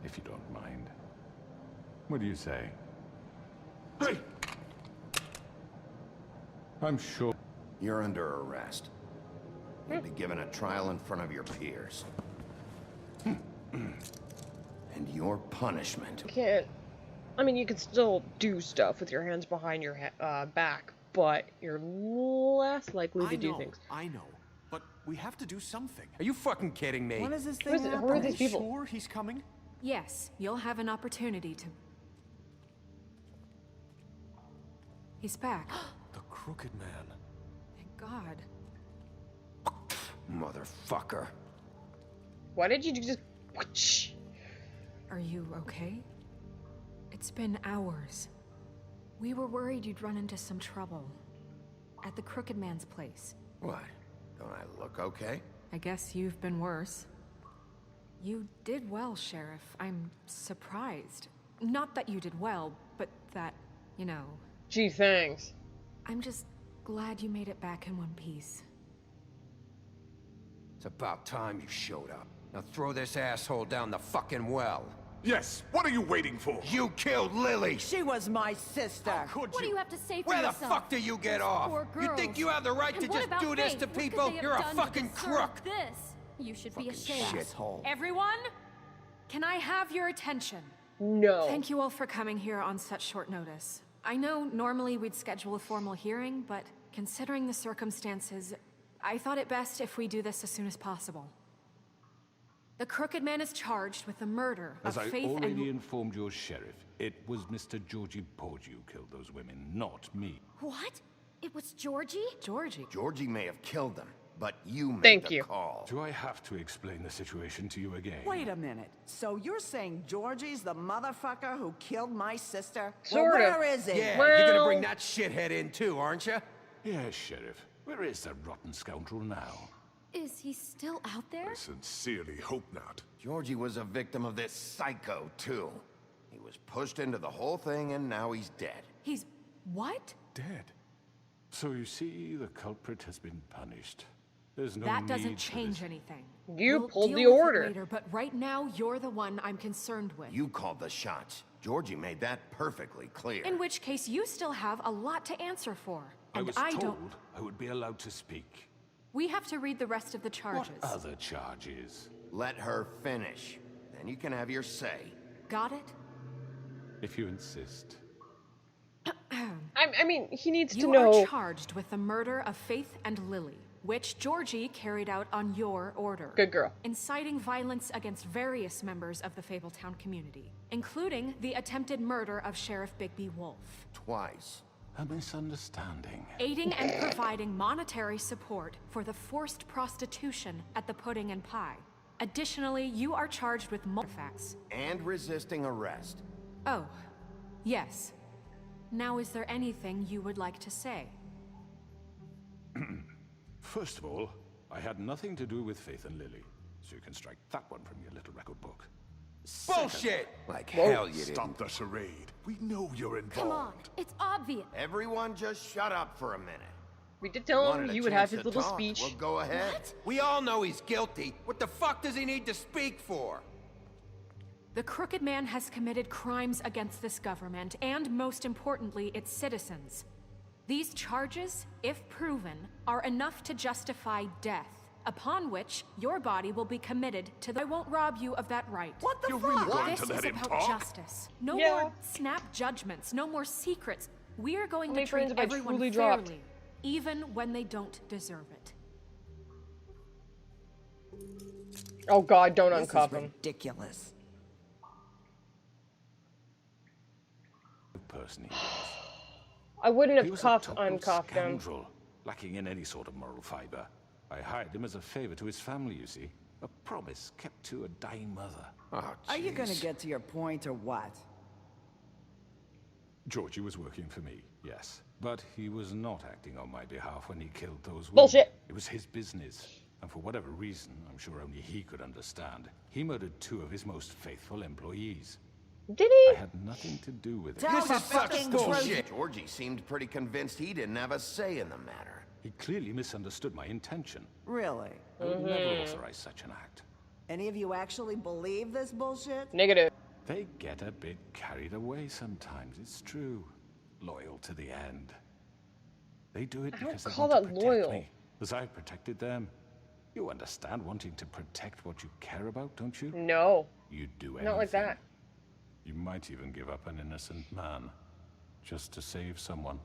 if you don't mind. What do you say? Hey! I'm sure... You're under arrest. You'll be given a trial in front of your peers. And your punishment... You can't. I mean, you can still do stuff with your hands behind your back, but you're less likely to do things. I know, but we have to do something. Are you fucking kidding me? When is this Who is thing it? Who are happening? these people? Sure he's coming? Yes, you'll have an opportunity to... He's back. The Crooked Man. Thank God. Motherfucker. Why did you just... Whoosh? Are you okay? It's been hours. We were worried you'd run into some trouble. At the Crooked Man's place. What? Don't I look okay? I guess you've been worse. You did well, Sheriff. I'm surprised. Not that you did well, but that, you know... Gee, thanks. I'm just glad you made it back in one piece. It's about time you showed up. Now throw this asshole down the fucking well. Yes, what are you waiting for? You killed Lily! She was my sister. Could What do you have to say for Where the yourself? fuck do you get Those off? poor You think girls. you have the right And to what just about do this Faith? to What could people? they have You're a done to fucking deserve crook! This. You should be ashamed. Shithole. Everyone? Can I have your attention? No. Thank you all for coming here on such short notice. I know normally we'd schedule a formal hearing, but considering the circumstances, I thought it best if we do this as soon as possible. The Crooked Man is charged with the murder As of I Faith already and... informed your sheriff, it was Mr. Georgie Porgy who killed those women, not me. What? It was Georgie? Georgie. Georgie may have killed them, but you made Thank the you. call. Do I have to explain the situation to you again? Wait a minute. So you're saying Georgie's the motherfucker who killed my sister? Sort well, of. where is he? Yeah, Well- you're gonna bring that shithead in too, aren't you? Yes, Sheriff. Where is that rotten scoundrel now? Is he still out there? I sincerely hope not. Georgie was a victim of this psycho, too. He was pushed into the whole thing, and now he's dead. He's... what? Dead. So you see, the culprit has been punished. There's no That need doesn't for change this. anything. You We'll pulled the deal with it order. later, but right now, you're the one I'm concerned with. You called the shots. Georgie made that perfectly clear. In which case, you still have a lot to answer for. I And was I told don't... I would be allowed to speak. We have to read the rest of the charges. What other charges? Let her finish. Then you can have your say. Got it? If you insist. I mean, he needs to You know. are charged with the murder of Faith and Lily, which Georgie carried out on your order. Good girl. Inciting violence against various members of the Fabletown community, including the attempted murder of Sheriff Bigby Wolf. Twice. A misunderstanding. Aiding and providing monetary support for the forced prostitution at the Pudding and Pie. Additionally, you are charged with multiple facts. And resisting arrest. Oh, yes. Now, is there anything you would like to say? First of all, I had nothing to do with Faith and Lily, so you can strike that one from your little record book. Bullshit! Like Whoa. hell you Stop didn't. the charade. We know you're involved. Come on, it's obvious. Everyone just shut up for a minute. We did tell Wanted him a he would chance have his to little talk. speech. Well, go ahead. What? We all know he's guilty. What the fuck does he need to speak for? The Crooked Man has committed crimes against this government, and most importantly, its citizens. These charges, if proven, are enough to justify death, upon which your body will be committed to the... I won't rob you of that right. What the You're fuck? really going This to let is him about talk? justice. No Yeah. more snap judgments, no more secrets. We are going Only to treat friends if I everyone truly fairly, dropped. even when they don't deserve it. Oh God, don't This uncuff is him. ridiculous. The person he was. I wouldn't He have was a cuffed, total uncuffed him. scoundrel, lacking in any sort of moral fiber. I hired him as a favor to his family, you see. A promise kept to a dying mother. Oh, Are you gonna jeez. get to your point or what? Georgie was working for me, yes. But he was not acting on my behalf when he killed those women. Bullshit. It was his business. And for whatever reason, I'm sure only he could understand, he murdered 2 of his most faithful employees. Did I he? had nothing to do with it. Tell This the is such fucking bullshit. Georgie seemed pretty convinced he didn't have a say in the matter. He clearly misunderstood my intention. Really? I would never authorize such an act. Any of you actually believe this bullshit? Negative. They get a bit carried away sometimes, it's true. Loyal to the end. They do it I don't because they call want to that protect loyal. me, as I've protected them. You understand wanting to protect what you care about, don't you? No. You'd do anything. Not like that. You might even give up an innocent man, just to save someone.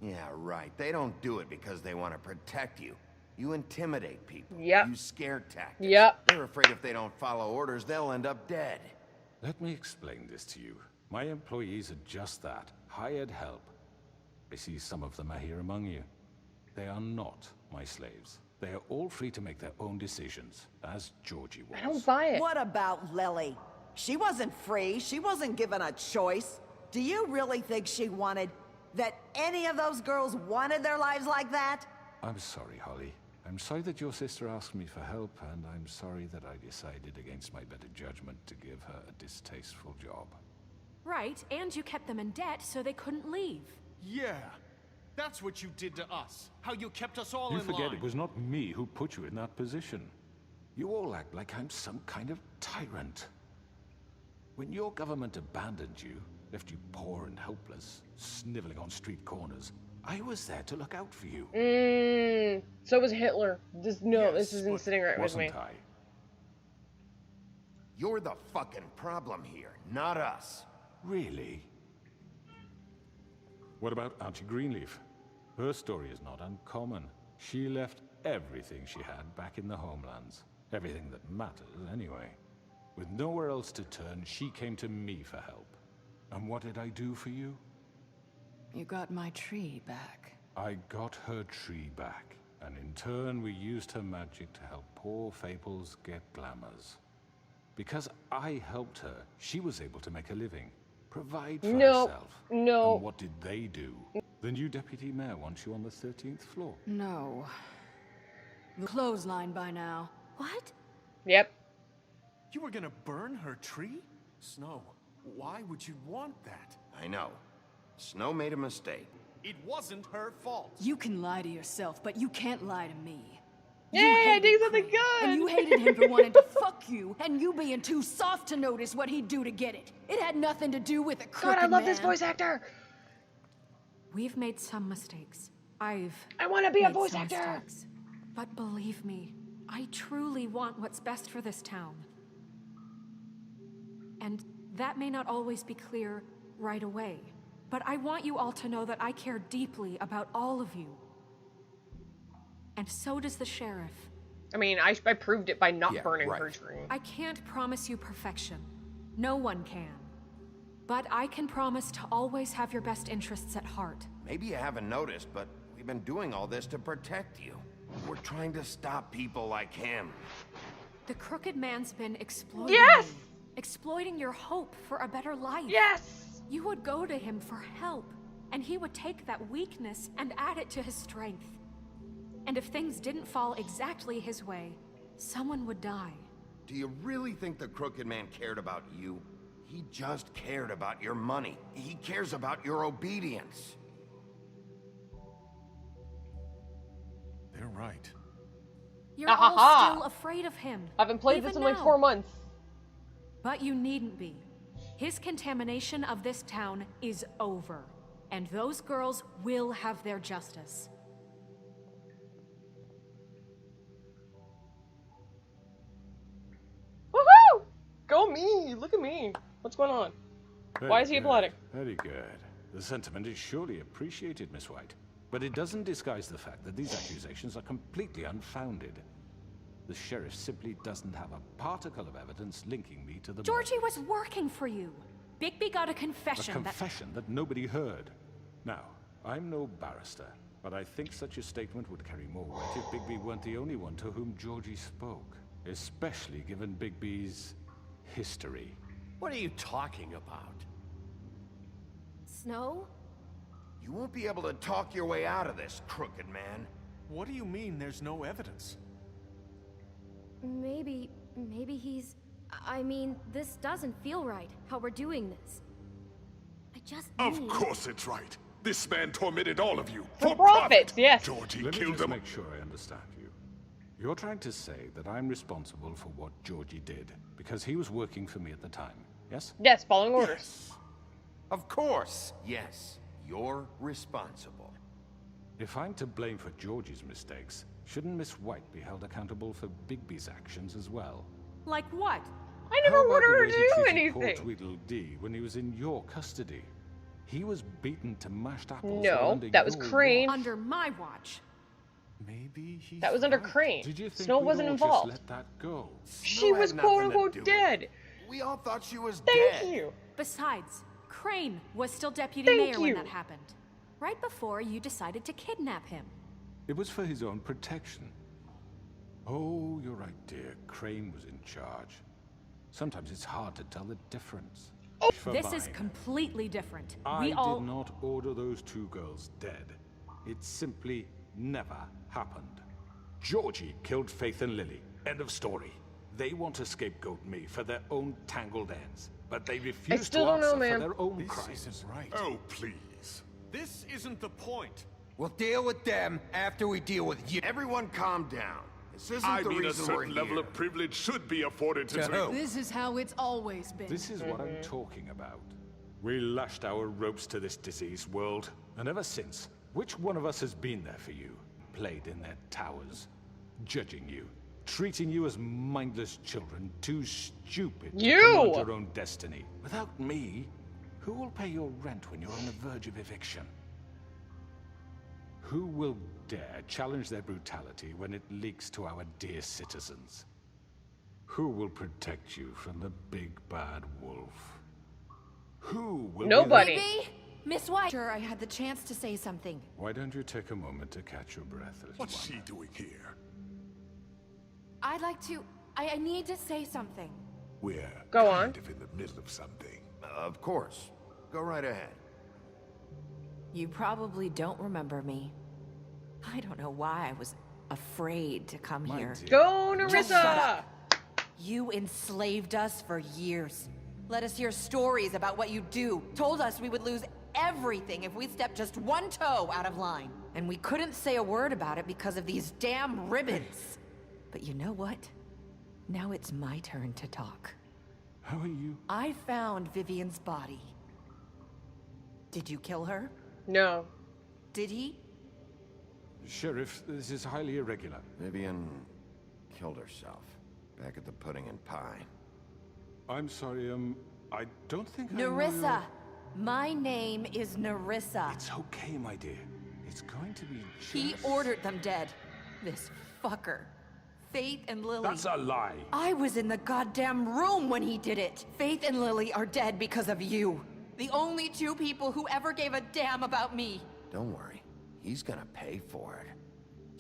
Yeah, right. They don't do it because they want to protect you. You intimidate people. Yep. Use scare tactics. Yep. They're afraid if they don't follow orders, they'll end up dead. Let me explain this to you. My employees are just that, hired help. I see some of them are here among you. They are not my slaves. They are all free to make their own decisions, as Georgie was. I don't buy it. What about Lily? She wasn't free. She wasn't given a choice. Do you really think she wanted... that any of those girls wanted their lives like that? I'm sorry, Holly. I'm sorry that your sister asked me for help, and I'm sorry that I decided against my better judgment to give her a distasteful job. Right, and you kept them in debt so they couldn't leave. Yeah. That's what you did to us. How you kept us all You in forget line. it was not me who put you in that position. You all act like I'm some kind of tyrant. When your government abandoned you, left you poor and helpless, sniveling on street corners, I was there to look out for you. So was Hitler. This Yes, this isn't but sitting right with me. Wasn't I? You're the fucking problem here, not us. Really? What about Auntie Greenleaf? Her story is not uncommon. She left everything she had back in the homelands. Everything that matters, anyway. With nowhere else to turn, she came to me for help. And what did I do for you? You got my tree back. I got her tree back, and in turn we used her magic to help poor Fables get glamours. Because I helped her, she was able to make a living, provide for herself. No. And what did they do? The new deputy mayor wants you on the 13th floor. No. Clothesline by now. What? Yep. You were gonna burn her tree? Snow, why would you want that? I know. Snow made a mistake. It wasn't her fault. You can lie to yourself, but you can't lie to me. Yay, I did something good! And you hated him for wanting to fuck you, and you being too soft to notice what he'd do to get it. It had nothing to do with a crooked God, I love man. this voice actor! We've made some mistakes. I want to be a made voice some actor! mistakes. But believe me, I truly want what's best for this town. And that may not always be clear right away. But I want you all to know that I care deeply about all of you. And so does the sheriff. I mean, I proved it by not burning right. her tree. I can't promise you perfection. No one can. But I can promise to always have your best interests at heart. Maybe you haven't noticed, but we've been doing all this to protect you. We're trying to stop people like him. The crooked man's been exploiting Yes! you. Exploiting your hope for a better life. Yes! You would go to him for help, and he would take that weakness and add it to his strength. And if things didn't fall exactly his way, someone would die. Do you really think the Crooked Man cared about you? He just cared about your money. He cares about your obedience. They're right. You're all still afraid of him. I haven't played even this in like now. 4 months. But you needn't be. His contamination of this town is over. And those girls will have their justice. Woohoo! Go me! Look at me. What's going on? Why is he applauding? Very good. The sentiment is surely appreciated, Miss White. But it doesn't disguise the fact that these accusations are completely unfounded. The sheriff simply doesn't have a particle of evidence linking me to the Georgie was working for you. Bigby got a confession. A confession that nobody heard. Now, I'm no barrister, but I think such a statement would carry more weight if Bigby weren't the only one to whom Georgie spoke. Especially given Bigby's history. What are you talking about? Snow? You won't be able to talk your way out of this, Crooked Man. What do you mean there's no evidence? Maybe he's... I mean, this doesn't feel right, how we're doing this. I just Of need... course it's right. This man tormented all of you. For profit, yes. Georgie Let me killed just them. make sure I understand you. You're trying to say that I'm responsible for what Georgie did, because he was working for me at the time, yes? Yes, following orders. Of course, yes. You're responsible. If I'm to blame for Georgie's mistakes, shouldn't Miss White be held accountable for Bigby's actions as well? Like what? I never How about ordered the her way to he do treated Poor anything. Tweedledee when he was in your custody? He was beaten to mashed apples. No, while under that was your Crane. Under my watch. Maybe he's That was under right. Crane. Did you think Snow we'd wasn't all involved. Just let that go? She Snow was had nothing quote to unquote do with dead. it. We all thought she was Thank dead. you. Besides, Crane was still deputy Thank mayor when you. that happened. Right before you decided to kidnap him. It was for his own protection. Oh, you're right, dear. Crane was in charge. Sometimes it's hard to tell the difference. For This is mine, completely different. I We all... did not order those 2 girls dead. It simply never happened. Georgie killed Faith and Lily. End of story. They want to scapegoat me for their own tangled ends, but they refuse still to don't know, answer man. for their own This crimes. isn't right. Oh, please. This isn't the point. We'll deal with them after we deal with you. Everyone calm down. This isn't I the mean, a reason we're certain level here. of privilege should be afforded to To who? This is how it's always been. This is what I'm talking about. We lashed our ropes to this diseased world, and ever since, which one of us has been there for you? Played in their towers, judging you, treating you as mindless children, too stupid to command your own destiny. Without me, who will pay your rent when you're on the verge of eviction? Who will dare challenge their brutality when it leaks to our dear citizens? Who will protect you from the big bad wolf? Who will Nobody. Maybe? Miss White. Sure, I had the chance to say something. Why don't you take a moment to catch your breath, little What's one? she doing here? I'd like to... I need to say something. We're Go on. kind of in the middle of something. Of course. Go right ahead. You probably don't remember me. I don't know why I was afraid to come here. Go, Just shut Nerissa! up. You enslaved us for years. Let us hear stories about what you do. Told us we would lose everything if we stepped just one toe out of line. And we couldn't say a word about it because of these damn ribbons. But you know what? Now it's my turn to talk. How are you? I found Vivian's body. Did you kill her? No. Did he? Sheriff, this is highly irregular. Vivian killed herself back at the Pudding and Pie. I'm sorry, I don't think Nerissa! My name is Nerissa. It's okay, my dear. It's going to be just... He ordered them dead. This fucker. Faith and Lily. That's a lie. I was in the goddamn room when he did it. Faith and Lily are dead because of you. The only two people who ever gave a damn about me. Don't worry. He's gonna pay for it.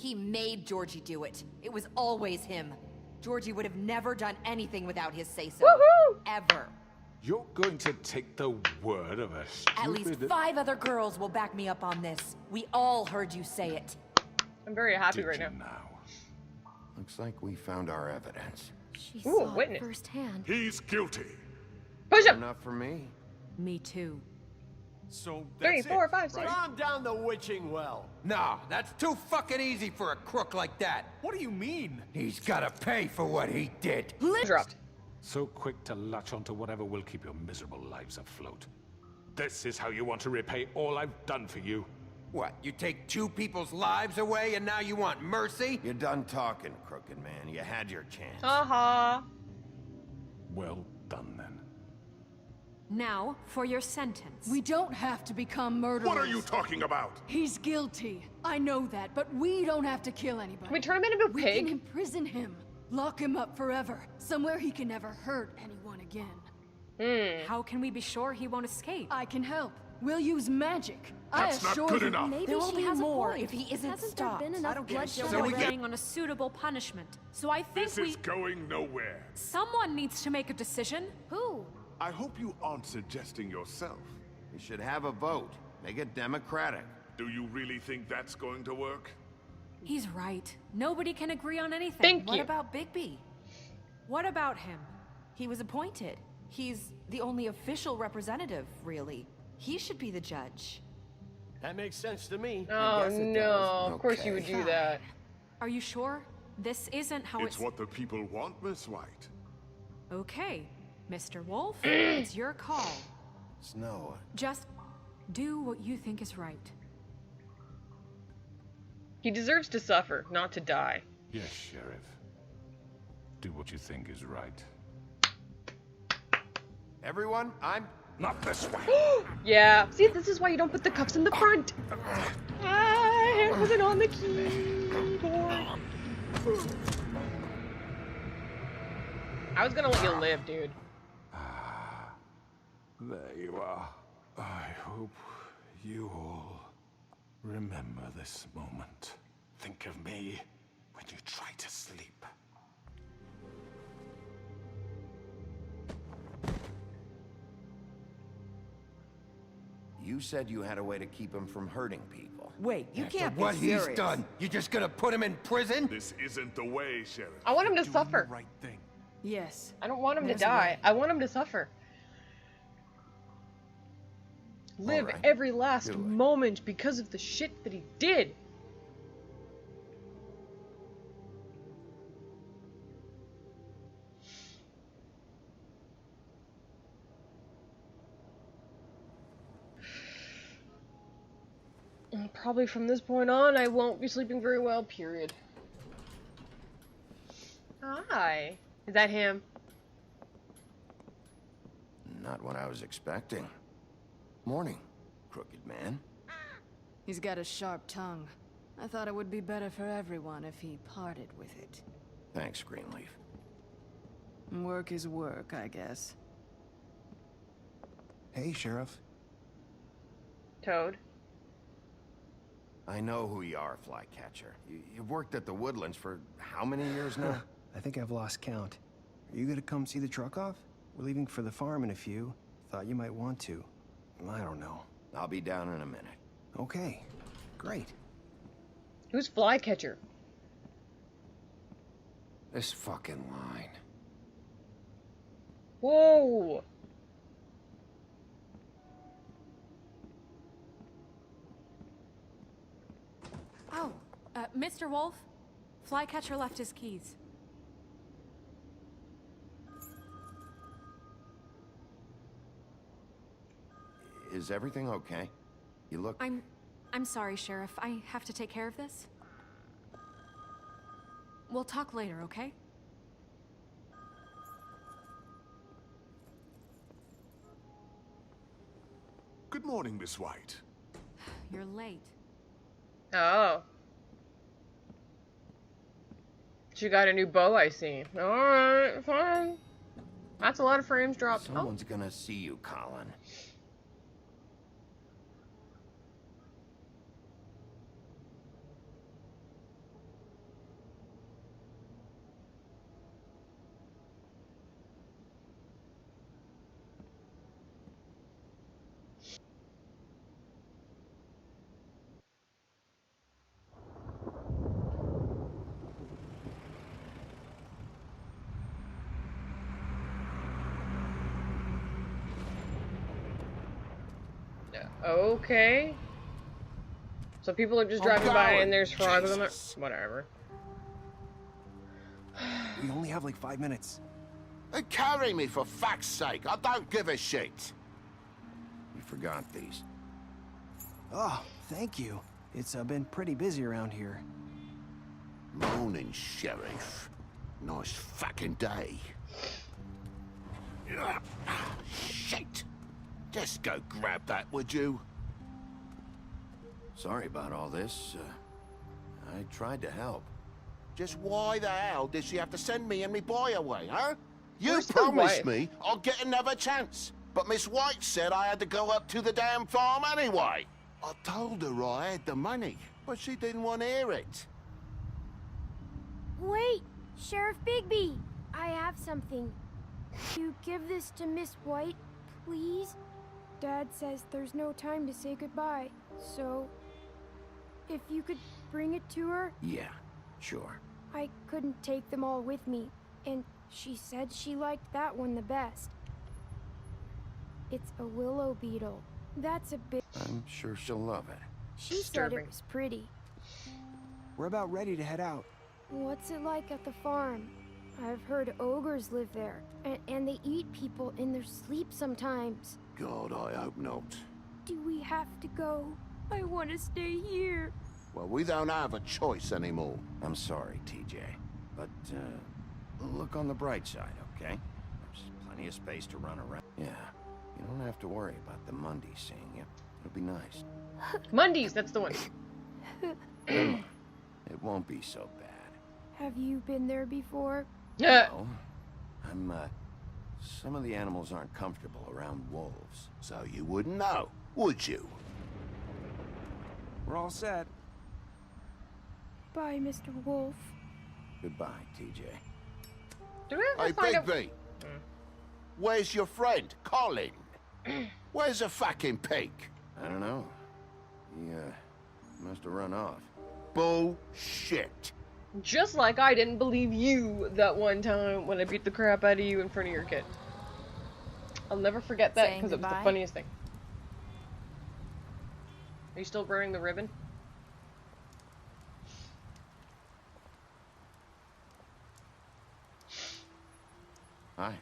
He made Georgie do it. It was always him. Georgie would have never done anything without his say-so. Woohoo! Ever. You're going to take the word of a stupid... At least 5 other girls will back me up on this. We all heard you say it. I'm very happy right now. Looks like we found our evidence. She Ooh, saw witness. it firsthand. He's guilty. Push him! Enough for me. Me too. So 3, 4, 5, 6. Calm down the witching well. No, that's too fucking easy for a crook like that. What do you mean? He's gotta pay for what he did. Dropped. So quick to latch onto whatever will keep your miserable lives afloat. This is how you want to repay all I've done for you. What, you take 2 people's lives away and now you want mercy? You're done talking, crooked man. You had your chance. Uh-huh. Well done, then. Now, for your sentence. We don't have to become murderers. What are you talking about? He's guilty. I know that, but we don't have to kill anybody. Can we turn him into a We pig? can imprison him. Lock him up forever. Somewhere he can never hurt anyone again. How can we be sure he won't escape? I can help. We'll use magic. That's I not assure good you. enough. Maybe There will she be has more a point. if he isn't Hasn't stopped. there been I enough don't get bloodshed it. So we we're get- getting on a suitable punishment. So I think This is going nowhere. someone needs to make a decision. Who? I hope you aren't suggesting yourself. You should have a vote. Make it democratic. Do you really think that's going to work? He's right. Nobody can agree on anything. Thank What you. about Bigby? What about him? He was appointed. He's the only official representative, really. He should be the judge. That makes sense to me. Oh no, of course you would Okay. do that. Are you sure? This isn't how It's what the people want, Miss White. Okay, Mr. Wolf, it's your call. Snow. Just do what you think is right. He deserves to suffer, not to die. Yes, Sheriff. Do what you think is right. Everyone, I'm... Not this way! Yeah. See, this is why you don't put the cuffs in the front. I wasn't on the keyboard. I was gonna let you live, dude. There you are. I hope you all remember this moment. Think of me when you try to sleep. You said you had a way to keep him from hurting people. Wait, you After can't be what serious. he's done, you just gonna put him in prison? This isn't the way, Sheriff. I want him to suffer. Right thing. Yes. I don't want him to There's a die. way. I want him to suffer. Live right. every last Do it. moment because of the shit that he did. And probably from this point on, I won't be sleeping very well, period. Hi. Is that him? Not what I was expecting. Morning, crooked man. He's got a sharp tongue. I thought it would be better for everyone if he parted with it. Thanks, Greenleaf. Work is work, I guess. Hey, Sheriff. Toad. I know who you are, Flycatcher. You've worked at the Woodlands for how many years now? I think I've lost count. Are you gonna come see the truck off? We're leaving for the farm in a few. Thought you might want to. I don't know. I'll be down in a minute. Okay, great. Who's Flycatcher? This fucking line. Whoa! Oh, Mr. Wolf? Flycatcher left his keys. Is everything okay? You look... I'm sorry, Sheriff. I have to take care of this. We'll talk later, okay? Good morning, Miss White. You're late. Oh. She got a new bow, I see. Alright, fine. That's a lot of frames dropped. Someone's gonna see you, Colin. Okay. So people are just driving by and there's frogs on there. Whatever. We only have like 5 minutes. Carry me, for fuck's sake. I don't give a shit. You forgot these. Oh, thank you. It's been pretty busy around here. Morning, Sheriff. Nice fucking day. Shit. Just go grab that, would you? Sorry about all this. I tried to help. Just why the hell did she have to send me and me boy away, huh? You Where's the promised wife? me I'll get another chance. But Miss White said I had to go up to the damn farm anyway. I told her I had the money, but she didn't want to hear it. Wait, Sheriff Bigby! I have something. You give this to Miss White, please? Dad says there's no time to say goodbye, so... if you could bring it to her? Yeah, sure. I couldn't take them all with me, and she said she liked that one the best. It's a willow beetle. That's a bit... I'm sure she'll love it. She said Disturbing. it was pretty. We're about ready to head out. What's it like at the farm? I've heard ogres live there, and they eat people in their sleep sometimes. God, I hope not. Do we have to go? I want to stay here. Well, we don't have a choice anymore. I'm sorry, TJ. But, look on the bright side, okay? There's plenty of space to run around. Yeah, you don't have to worry about the Mundies seeing you. It'll be nice. Mundies, that's the one. It won't be so bad. Have you been there before? No. Some of the animals aren't comfortable around wolves. So you wouldn't know, would you? We're all set. Bye, Mr. Wolf. Goodbye, TJ. Do we ever Hey, find Bigby. Where's your friend, Colin? Where's the fucking pig? I don't know. He, must have run off. Bullshit. Just like I didn't believe you that one time when I beat the crap out of you in front of your kid. I'll never forget that Saying because it was the goodbye? funniest thing. Are you still wearing the ribbon? Hi.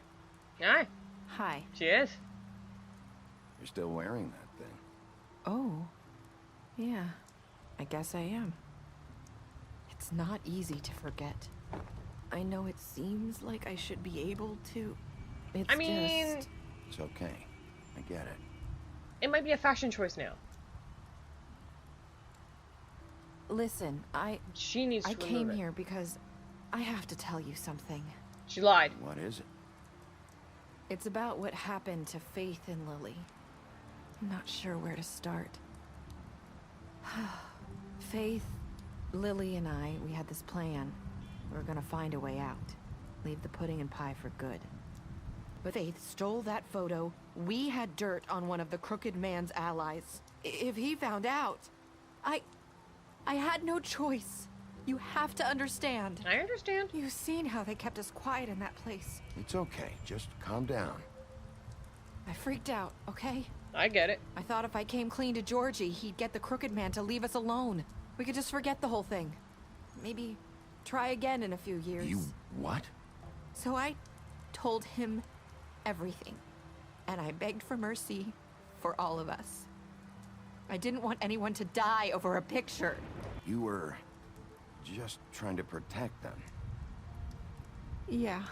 Hi. Hi. She is. You're still wearing that thing. Oh. Yeah. I guess I am. It's not easy to forget. I know it seems like I should be able to. It's I mean, just... It's okay. I get it. it might be a fashion choice now. Listen, She needs to I remove came it. here because I have to tell you something. She lied. What is it? It's about what happened to Faith and Lily. I'm not sure where to start. Faith, Lily, and I, we had this plan. We were gonna find a way out. Leave the pudding and pie for good. But Faith stole that photo. We had dirt on one of the Crooked Man's allies. If he found out, I had no choice. You have to understand. I understand. You've seen how they kept us quiet in that place. It's okay. Just calm down. I freaked out, okay? I get it. I thought if I came clean to Georgie, he'd get the Crooked Man to leave us alone. We could just forget the whole thing. Maybe try again in a few years. You what? So I told him everything. And I begged for mercy for all of us. I didn't want anyone to die over a picture. You were just trying to protect them. Yeah.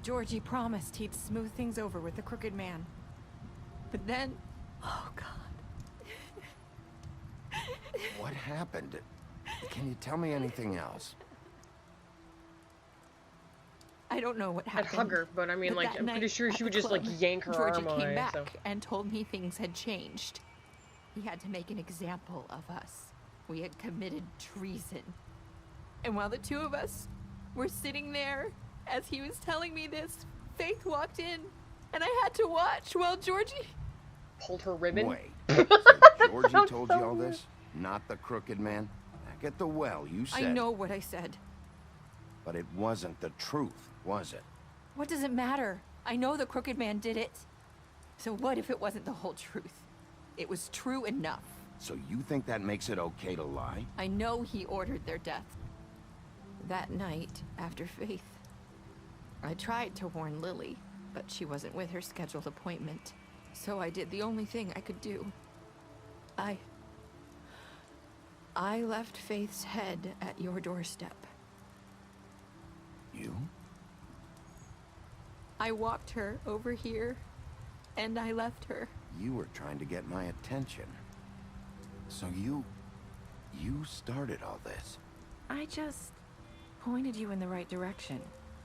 Georgie promised he'd smooth things over with the Crooked Man. But then... Oh, God. What happened? Can you tell me anything else? I don't know what I'd happened. hug her, but I mean, like, that I'm pretty night sure at she would the just, like, club, yank her Georgie arm came away, back so. and told me things had changed. He had to make an example of us. We had committed treason. And while the two of us were sitting there, as he was telling me this, Faith walked in, and I had to watch while Georgie... Pulled her ribbon? Wait. So Georgie told you all this? Not the Crooked Man? Back at the well, you said... I know what I said. But it wasn't the truth, was it? What does it matter? I know the Crooked Man did it. So what if it wasn't the whole truth? It was true enough. So you think that makes it okay to lie? I know he ordered their death. That night, after Faith, I tried to warn Lily, but she wasn't with her scheduled appointment. So I did the only thing I could do. I left Faith's head at your doorstep. You? I walked her over here, and I left her. You were trying to get my attention. So you started all this. I just pointed you in the right direction.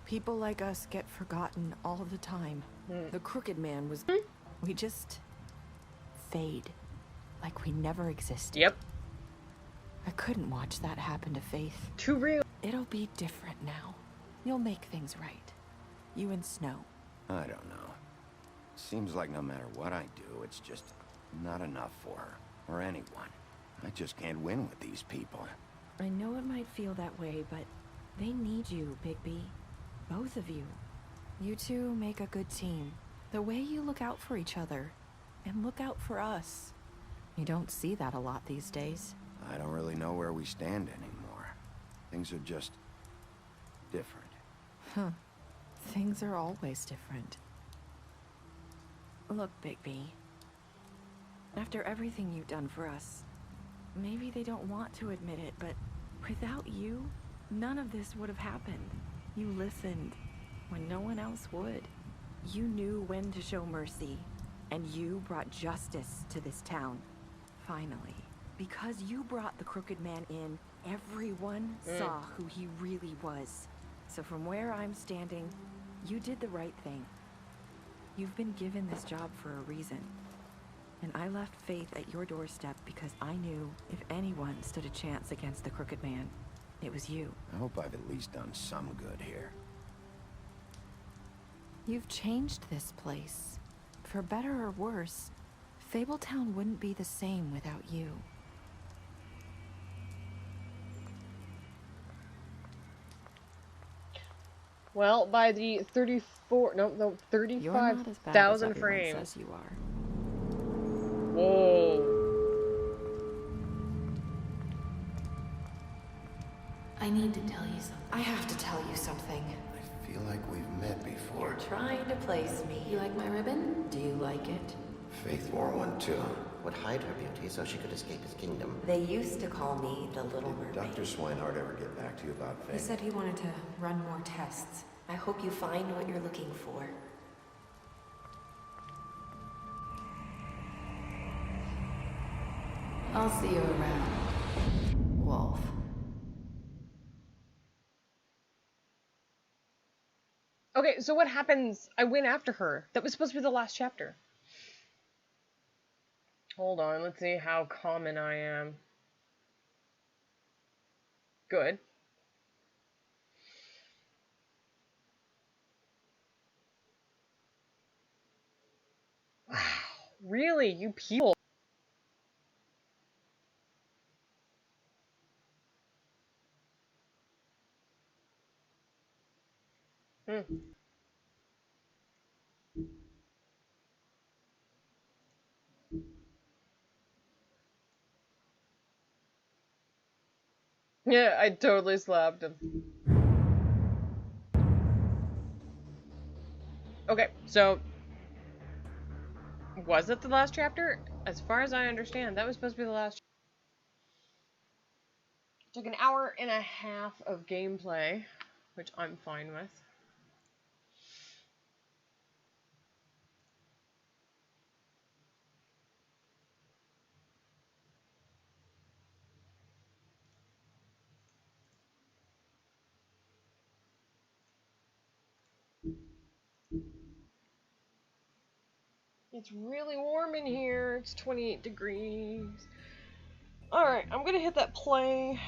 People like us get forgotten all the time. The Crooked Man was... We just fade. Like we never existed. Yep. I couldn't watch that happen to Faith. Too real. It'll be different now. You'll make things right. You and Snow. I don't know. Seems like no matter what I do, it's just not enough for her, or anyone. I just can't win with these people. I know it might feel that way, but they need you, Bigby. Both of you. You two make a good team. The way you look out for each other, and look out for us. You don't see that a lot these days. I don't really know where we stand anymore. Things are just different. Huh. Things are always different. Look, Bigby. After everything you've done for us, maybe they don't want to admit it, but without you, none of this would have happened. You listened when no one else would. You knew when to show mercy, and you brought justice to this town. Finally. Because you brought the Crooked Man in, everyone saw who he really was. So from where I'm standing, you did the right thing. You've been given this job for a reason. And I left Faith at your doorstep because I knew if anyone stood a chance against the Crooked Man, it was you. I hope I've at least done some good here. You've changed this place. For better or worse, Fabletown wouldn't be the same without you. Well, by the 35,000 frames. Says you are. Whoa. I need to tell you something. I have to tell you something. I feel like we've met before. You're trying to place me. You like my ribbon? Do you like it? Faith wore one too. Would hide her beauty so she could escape his kingdom. They used to call me the Little Mermaid. Dr. Swinehart ever get back to you about Faith? He said he wanted to run more tests. I hope you find what you're looking for. I'll see you around, Wolf. Okay, so what happens? I went after her. That was supposed to be the last chapter. Hold on, let's see how common I am. Good. Wow, really? You people. Yeah, I totally slapped him. Okay, so was it the last chapter? As far as I understand, that was supposed to be the last. Took an hour and a half of gameplay, which I'm fine with. It's really warm in here. It's 28 degrees. Alright, I'm gonna hit that play.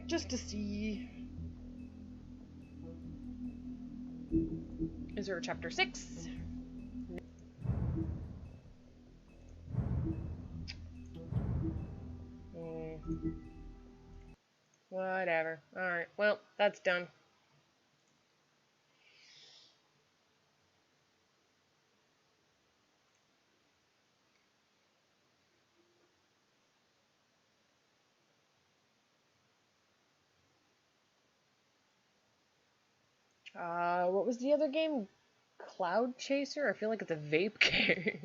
Just to see. Is there a chapter 6? Whatever. Alright, well, that's done. What was the other game? Cloud Chaser? I feel like it's a vape game.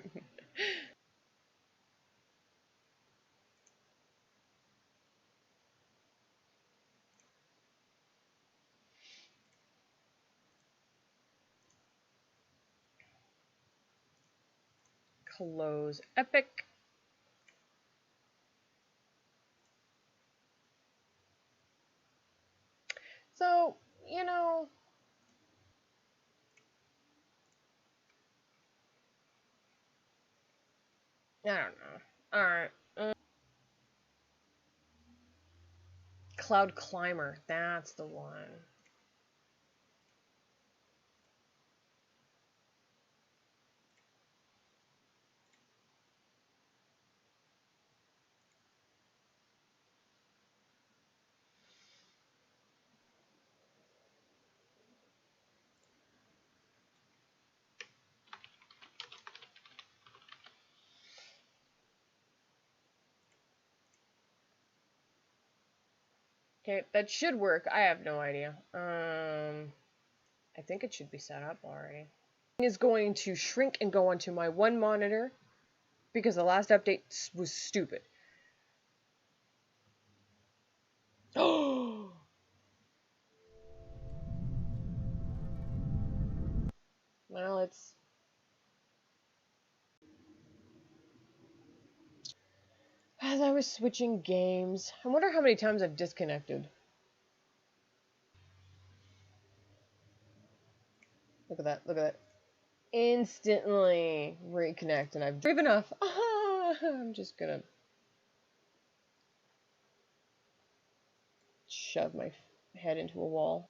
Close Epic. So, you know, I don't know. Alright. Cloud Climber. That's the one. Okay, that should work. I have no idea. I think it should be set up already. Is going to shrink and go onto my one monitor because the last update was stupid. Oh! Well, it's... As I was switching games, I wonder how many times I've disconnected. Look at that, look at that. Instantly reconnect, and I've driven enough. I'm just gonna shove my head into a wall.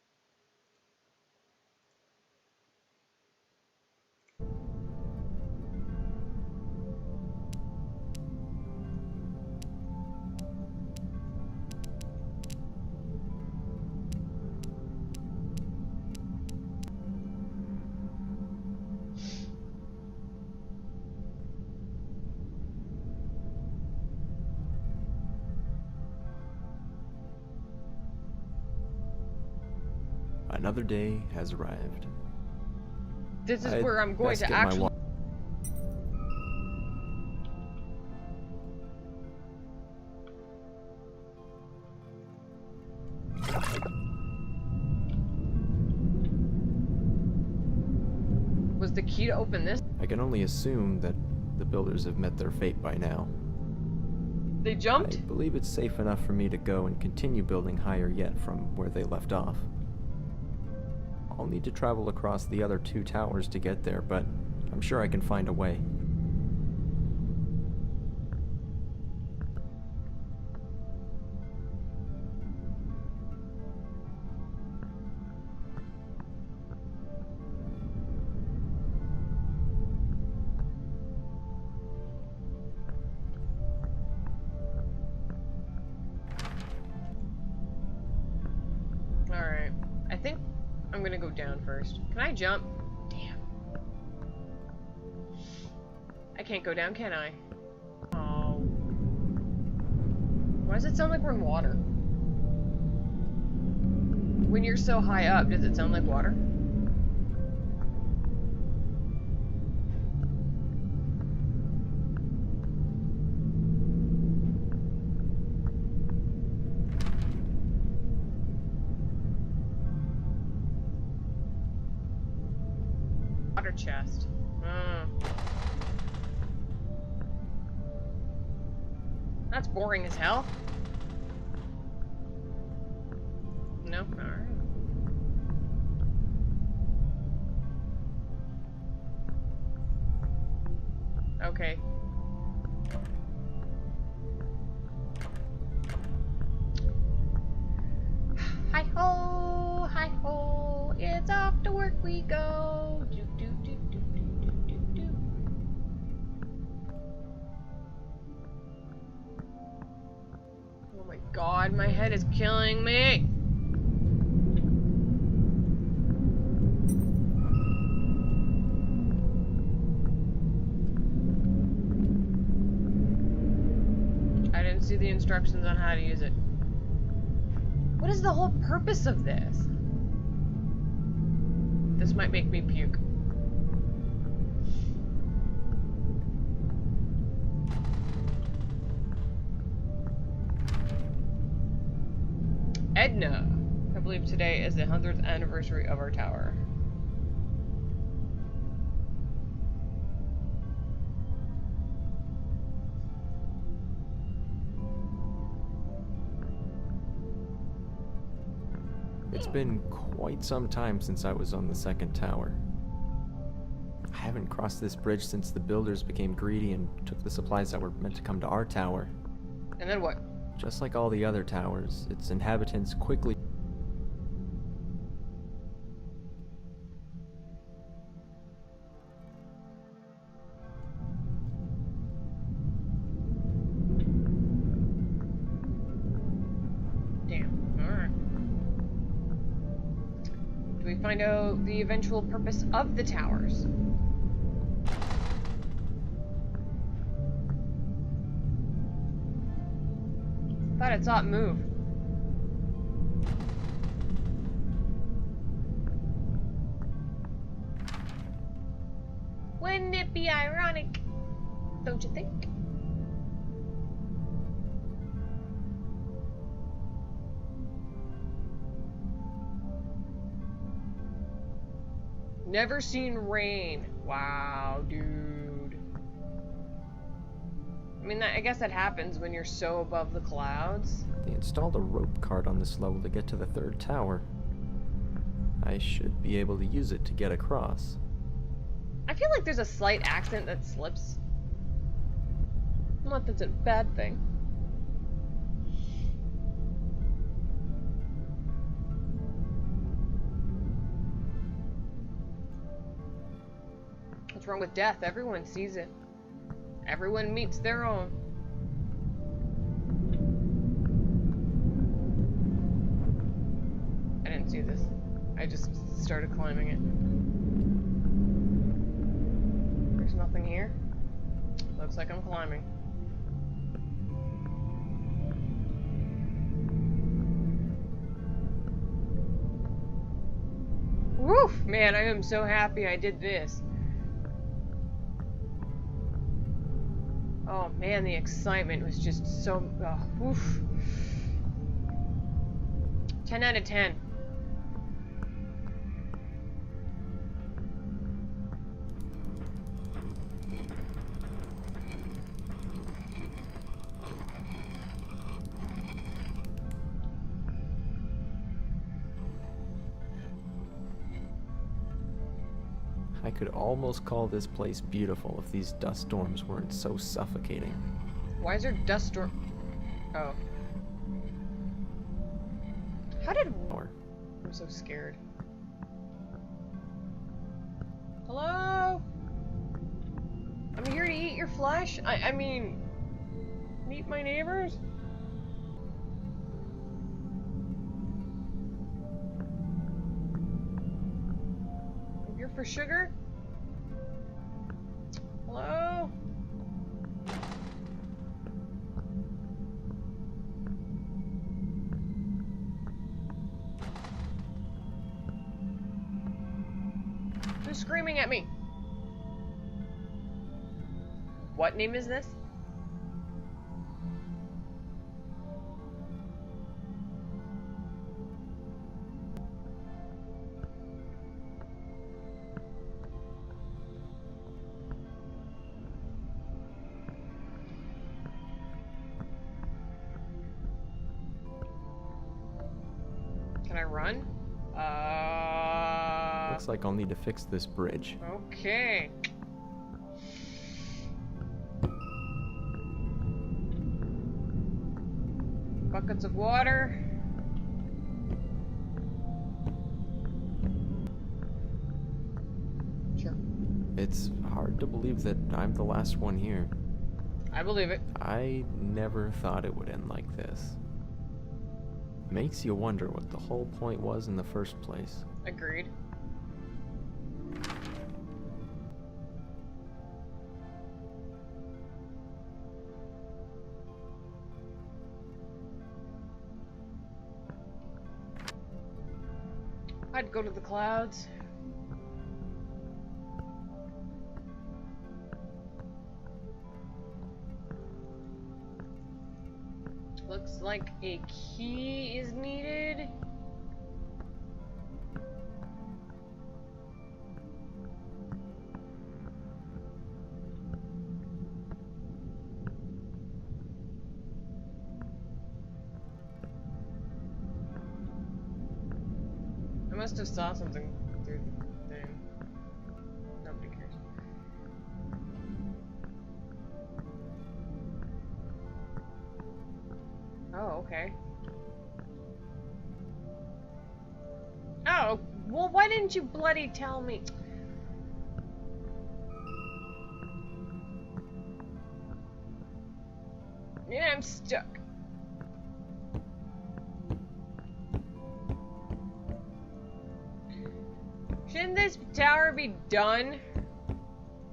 Another day has arrived. This is where I'm going to actually... Was the key to open this? I can only assume that the builders have met their fate by now. They jumped? I believe it's safe enough for me to go and continue building higher yet from where they left off. I'll need to travel across the other 2 towers to get there, but I'm sure I can find a way. Alright. I think I'm gonna go down first. Can I jump? Damn. I can't go down, can I? Oh. Why does it sound like we're in water? When you're so high up, does it sound like water? Water chest. That's boring as hell. No? Alright. Okay. Hi-ho! Hi-ho! It's off to work we go! Do, do, do, do, do, do, do, do. Oh my god, my head is killing me! I didn't see the instructions on how to use it. What is the whole purpose of this? This might make me puke. Edna. I believe today is the 100th anniversary of our tower. It's been quite some time since I was on the second tower. I haven't crossed this bridge since the builders became greedy and took the supplies that were meant to come to our tower. And then what? Just like all the other towers, its inhabitants quickly... Find out the eventual purpose of the towers. Thought I saw it move. Wouldn't it be ironic? Don't you think? Never seen rain. Wow, dude. I mean, I guess that happens when you're so above the clouds. They installed a rope cart on this level to get to the third tower. I should be able to use it to get across. I feel like there's a slight accent that slips. Not that's a bad thing. What's wrong with death? Everyone sees it. Everyone meets their own. I didn't see this. I just started climbing it. There's nothing here. Looks like I'm climbing. Woof! Man, I am so happy I did this. Oh man, the excitement was just so... woof. 10 out of 10. I could almost call this place beautiful if these dust storms weren't so suffocating. Why is there dust storm? Oh. How did... I'm so scared. Hello? I'm here to eat your flesh? I mean... meet my neighbors? for sugar? Hello? Who's screaming at me? What name is this? Can I run? Looks like I'll need to fix this bridge. Okay. Buckets of water. Sure. It's hard to believe that I'm the last one here. I believe it. I never thought it would end like this. Makes you wonder what the whole point was in the first place. Agreed. I'd go to the clouds. Looks like a key is needed. I must have saw something through the thing. Nobody cares. Oh, okay. Oh, well, why didn't you bloody tell me? Yeah, I'm stuck. Shouldn't this tower be done?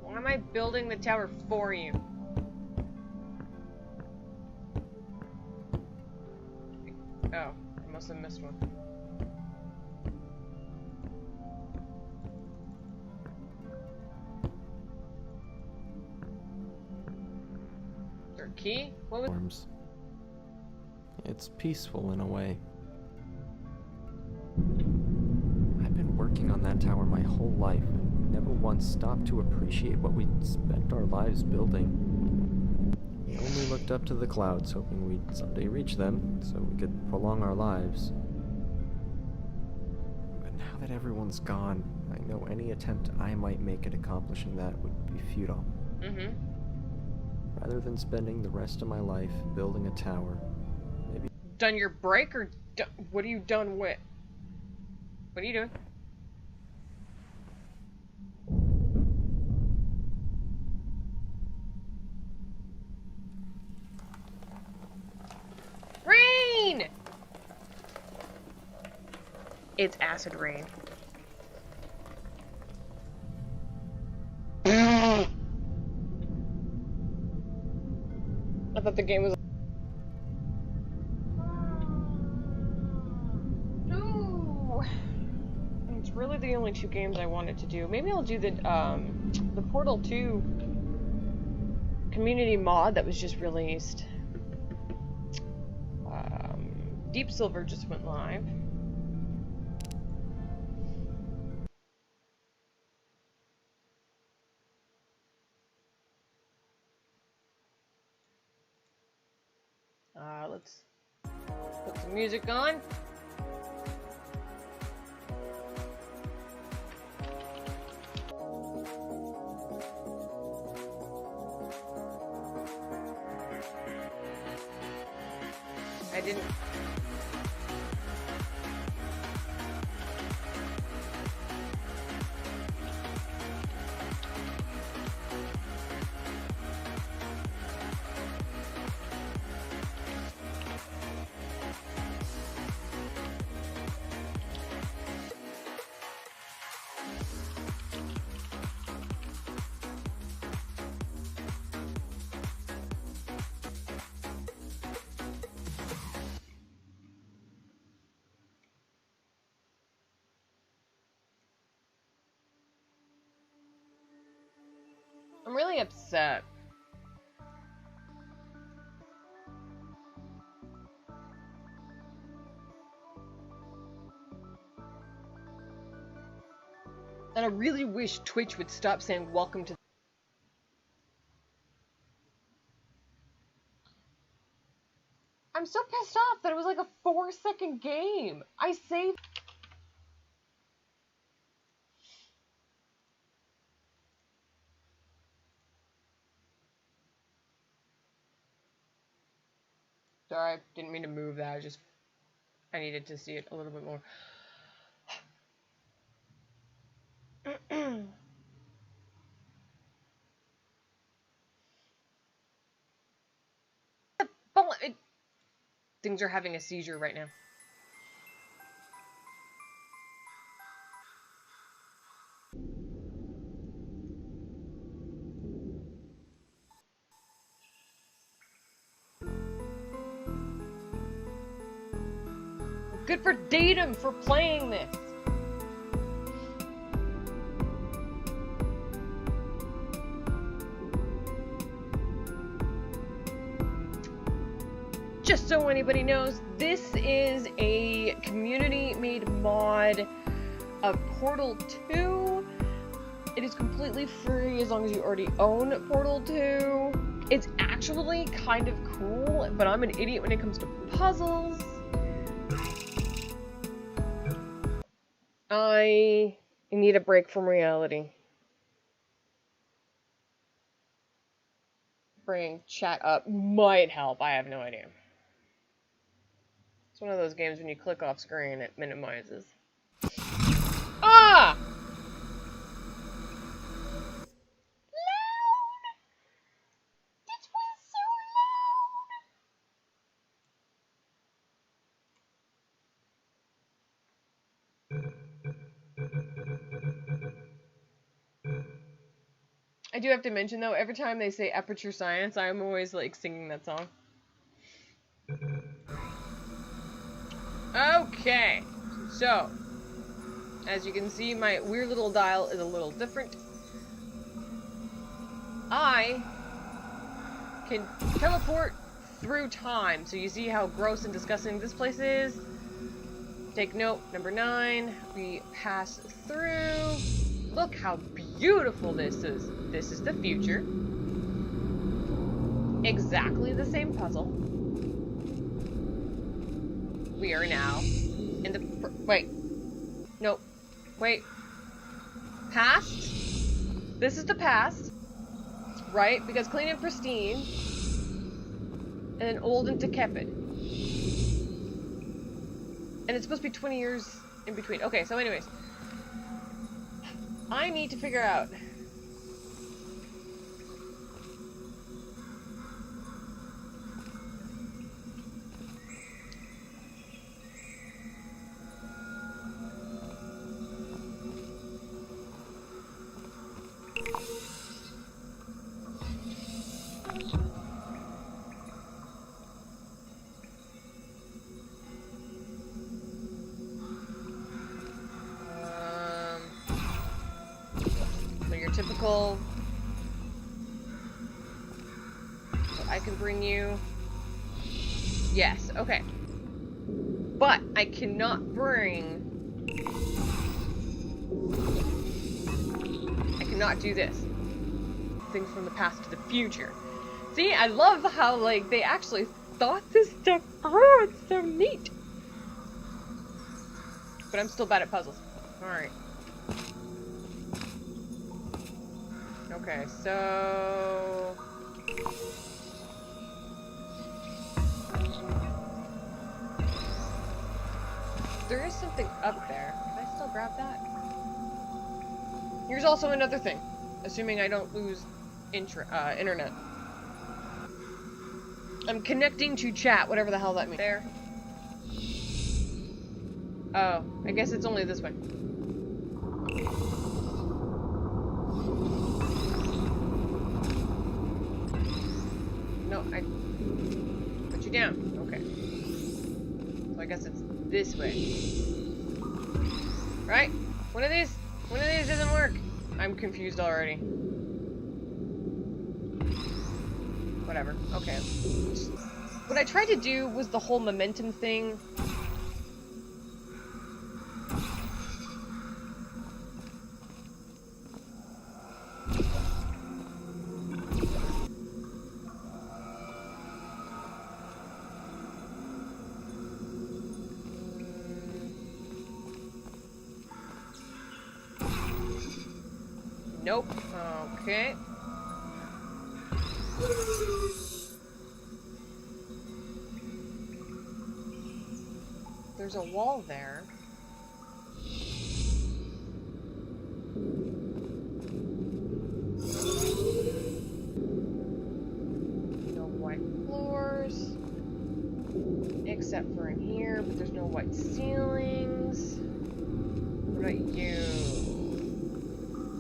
Why am I building the tower for you? Oh, I must have missed one. Is there a key? What was... It's peaceful in a way. I've been working on that tower my whole life and never once stopped to appreciate what we'd spent our lives building. We only looked up to the clouds, hoping we'd someday reach them, so we could prolong our lives. But now that everyone's gone, I know any attempt I might make at accomplishing that would be futile. Mm-hmm. Rather than spending the rest of my life building a tower, maybe... Done your break, or what are you done with? What are you doing? Rain! It's acid rain. I thought the game was... No! It's really the only two games I wanted to do. Maybe I'll do the Portal 2 community mod that was just released. Deep Silver just went live. Let's put some music on. I didn't... really upset. And I really wish Twitch would stop saying welcome to. I'm so pissed off that it was like a 4-second game. I saved. Sorry, didn't mean to move that. I needed to see it a little bit more. Things are having a seizure right now. Good for Datum for playing this. Just so anybody knows, this is a community-made mod of Portal 2. It is completely free as long as you already own Portal 2. It's actually kind of cool, but I'm an idiot when it comes to puzzles. I need a break from reality. Bringing chat up might help, I have no idea. It's one of those games when you click off screen, it minimizes. Ah! Loud! This was so loud! I do have to mention though, every time they say Aperture Science, I'm always like singing that song. Okay, so, as you can see, my weird little dial is a little different. I can teleport through time, so you see how gross and disgusting this place is. Take note, number 9, we pass through. Look how beautiful this is. This is the future. Exactly the same puzzle. We are now in the wait. No. Wait. Past? This is the past. Right? Because clean and pristine. And then old and decrepit. And it's supposed to be 20 years in between. Okay, so anyways. I need to figure out typical. So I can bring you. Yes, okay. But I cannot bring. I cannot do this. Things from the past to the future. See, I love how like they actually thought this stuff. Oh, it's so neat. But I'm still bad at puzzles. All right. Okay, so there is something up there. Can I still grab that? Here's also another thing, assuming I don't lose internet. I'm connecting to chat, whatever the hell that means. There. Oh, I guess it's only this way. No, I put you down. Okay. So I guess it's this way. Right? One of these doesn't work. I'm confused already. Whatever. Okay. What I tried to do was the whole momentum thing. Nope. Okay. There's a wall there. No white floors. Except for in here, but there's no white ceilings. What about you?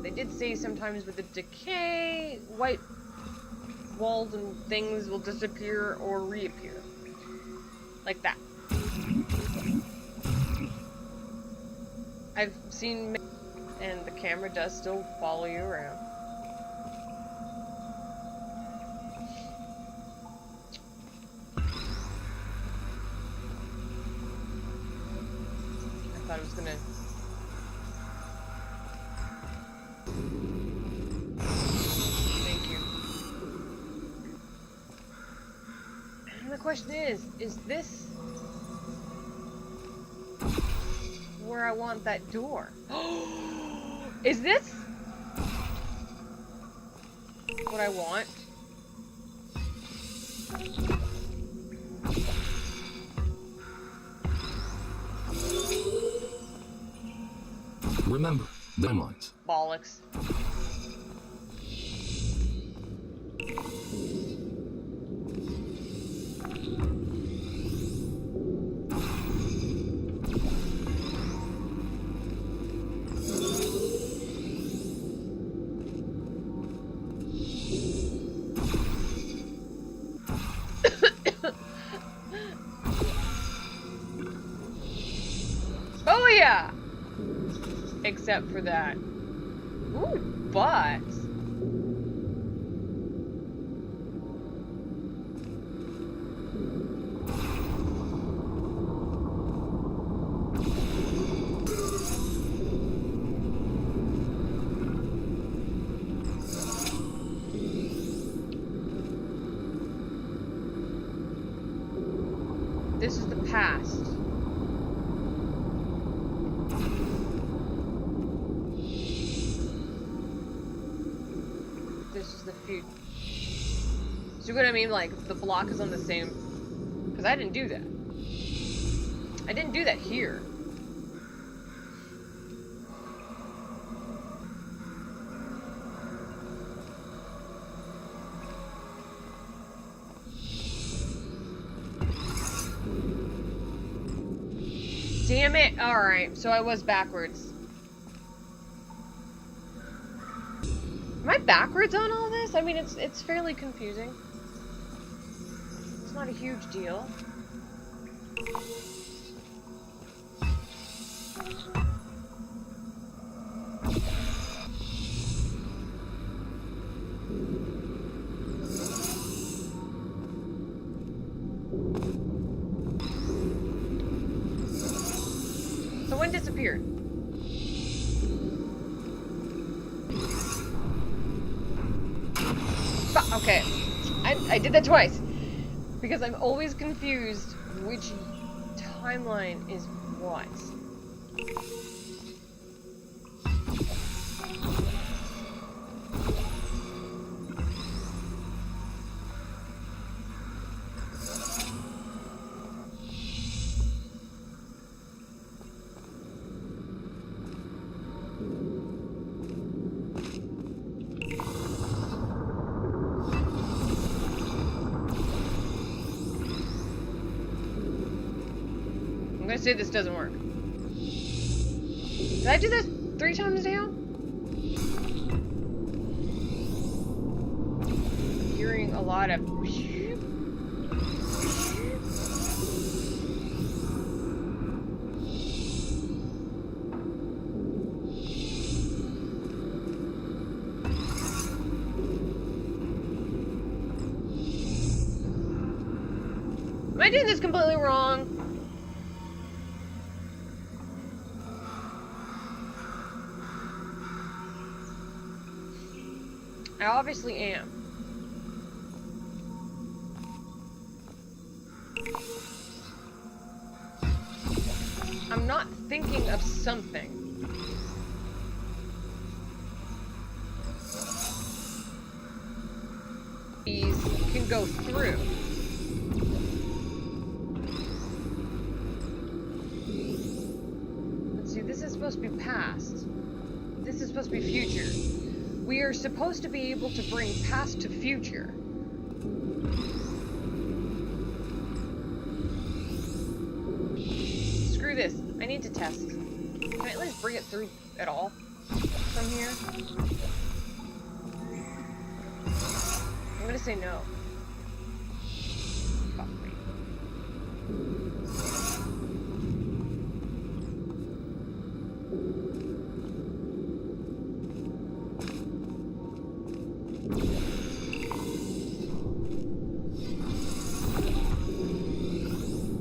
They did say sometimes with the decay, white walls and things will disappear or reappear. Like that. I've seen, and the camera does still follow you around. I thought it was gonna... Thank you. And the question is this where I want that door? Is this what I want? Remember, landmines. Bollocks. Oh yeah! Except for that. Ooh, but... This is the past. This is the future. See what I mean? Like, the block is on the same... Because I didn't do that. I didn't do that here. Damn it! Alright, so I was backwards. Am I backwards on all this? I mean, it's fairly confusing. It's not a huge deal. Someone disappeared. Okay, I did that twice because I'm always confused which timeline is what. I'm gonna say this doesn't work. Did I do this 3 times now? I'm hearing a lot of... I doing this completely wrong? I obviously am. I'm not thinking of something. These can go through. Let's see, this is supposed to be past. This is supposed to be future. We are supposed to be able to bring past to future. Screw this. I need to test. Can I at least bring it through at all from here? I'm gonna say no. Fuck me.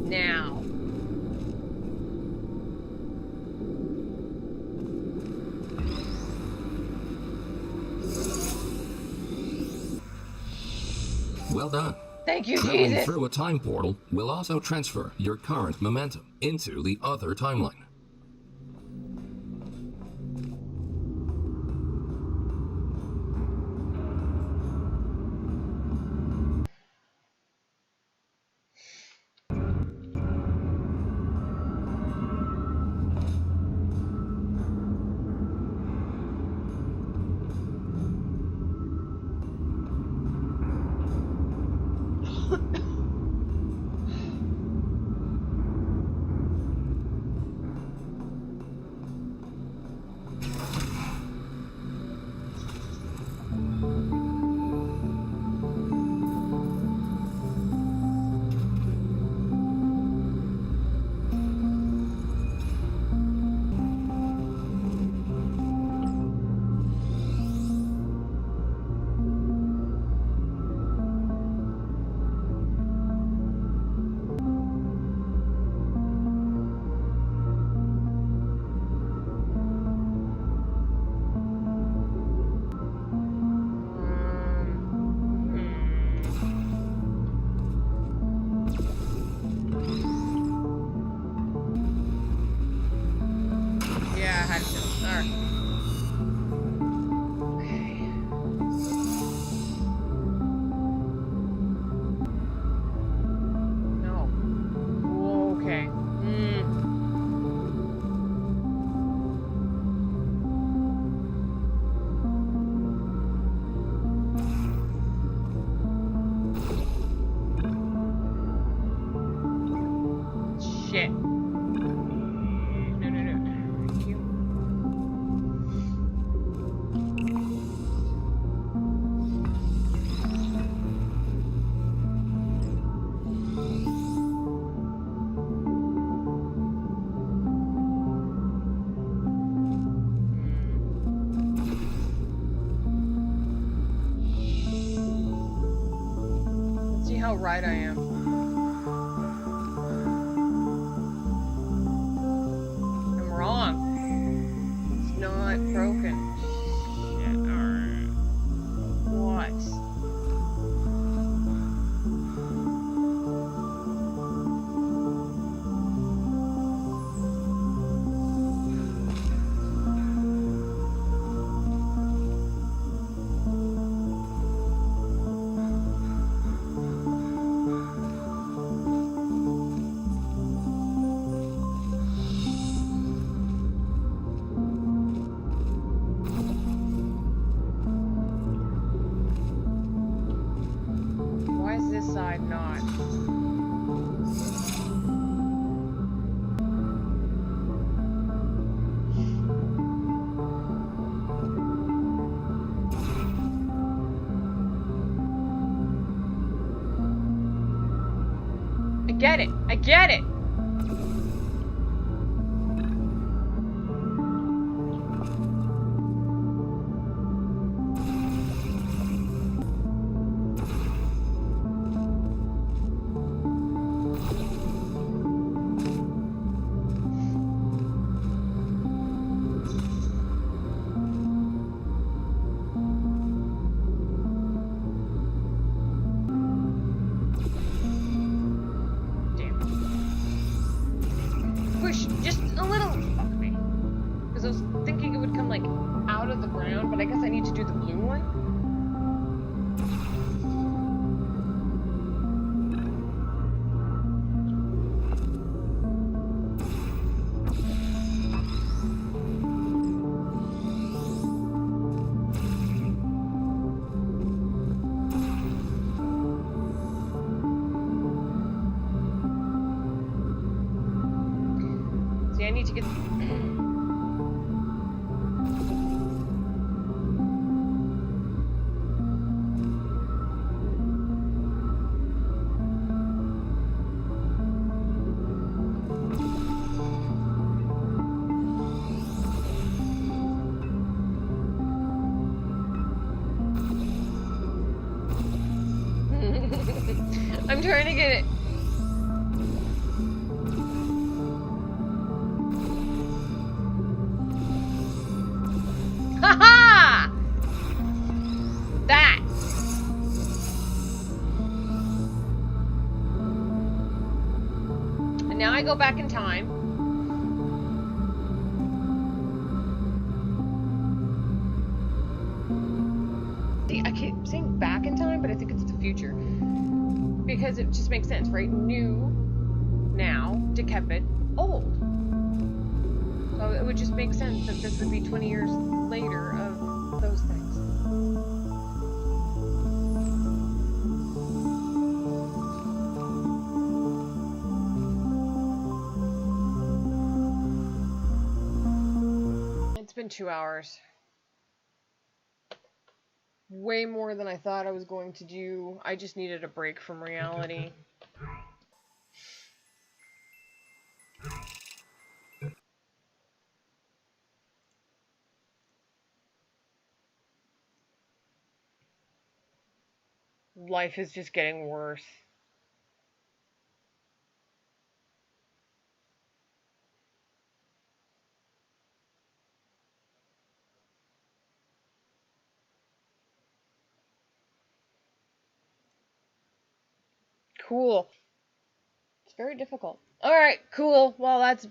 Now. Well done. Thank you, Traveling Jesus. through a time portal will also transfer your current momentum into the other timeline. How right I am. I'm wrong. It's not broken. Shit, alright. What? Get it. I get it. around, but I guess I need to do the blue one. See, I need to get... I'm trying to get it. Haha! That. And now I go back in time. See, I keep saying back in time, but I think it's the future. Because it just makes sense, right? New, now, decrepit, old. So it would just make sense that this would be 20 years later of those things. It's been 2 hours. Way more than I thought I was going to do. I just needed a break from reality. Life is just getting worse. Cool. It's very difficult. Alright, cool. Well, that's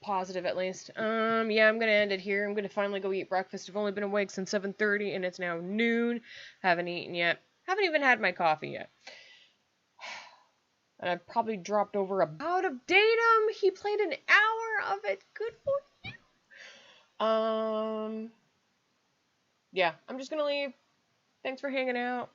positive at least. Yeah, I'm gonna end it here. I'm gonna finally go eat breakfast. I've only been awake since 7:30 and it's now noon. Haven't eaten yet. Haven't even had my coffee yet. And I've probably dropped over about of datum. He played an hour of it. Good for you. Yeah, I'm just gonna leave. Thanks for hanging out.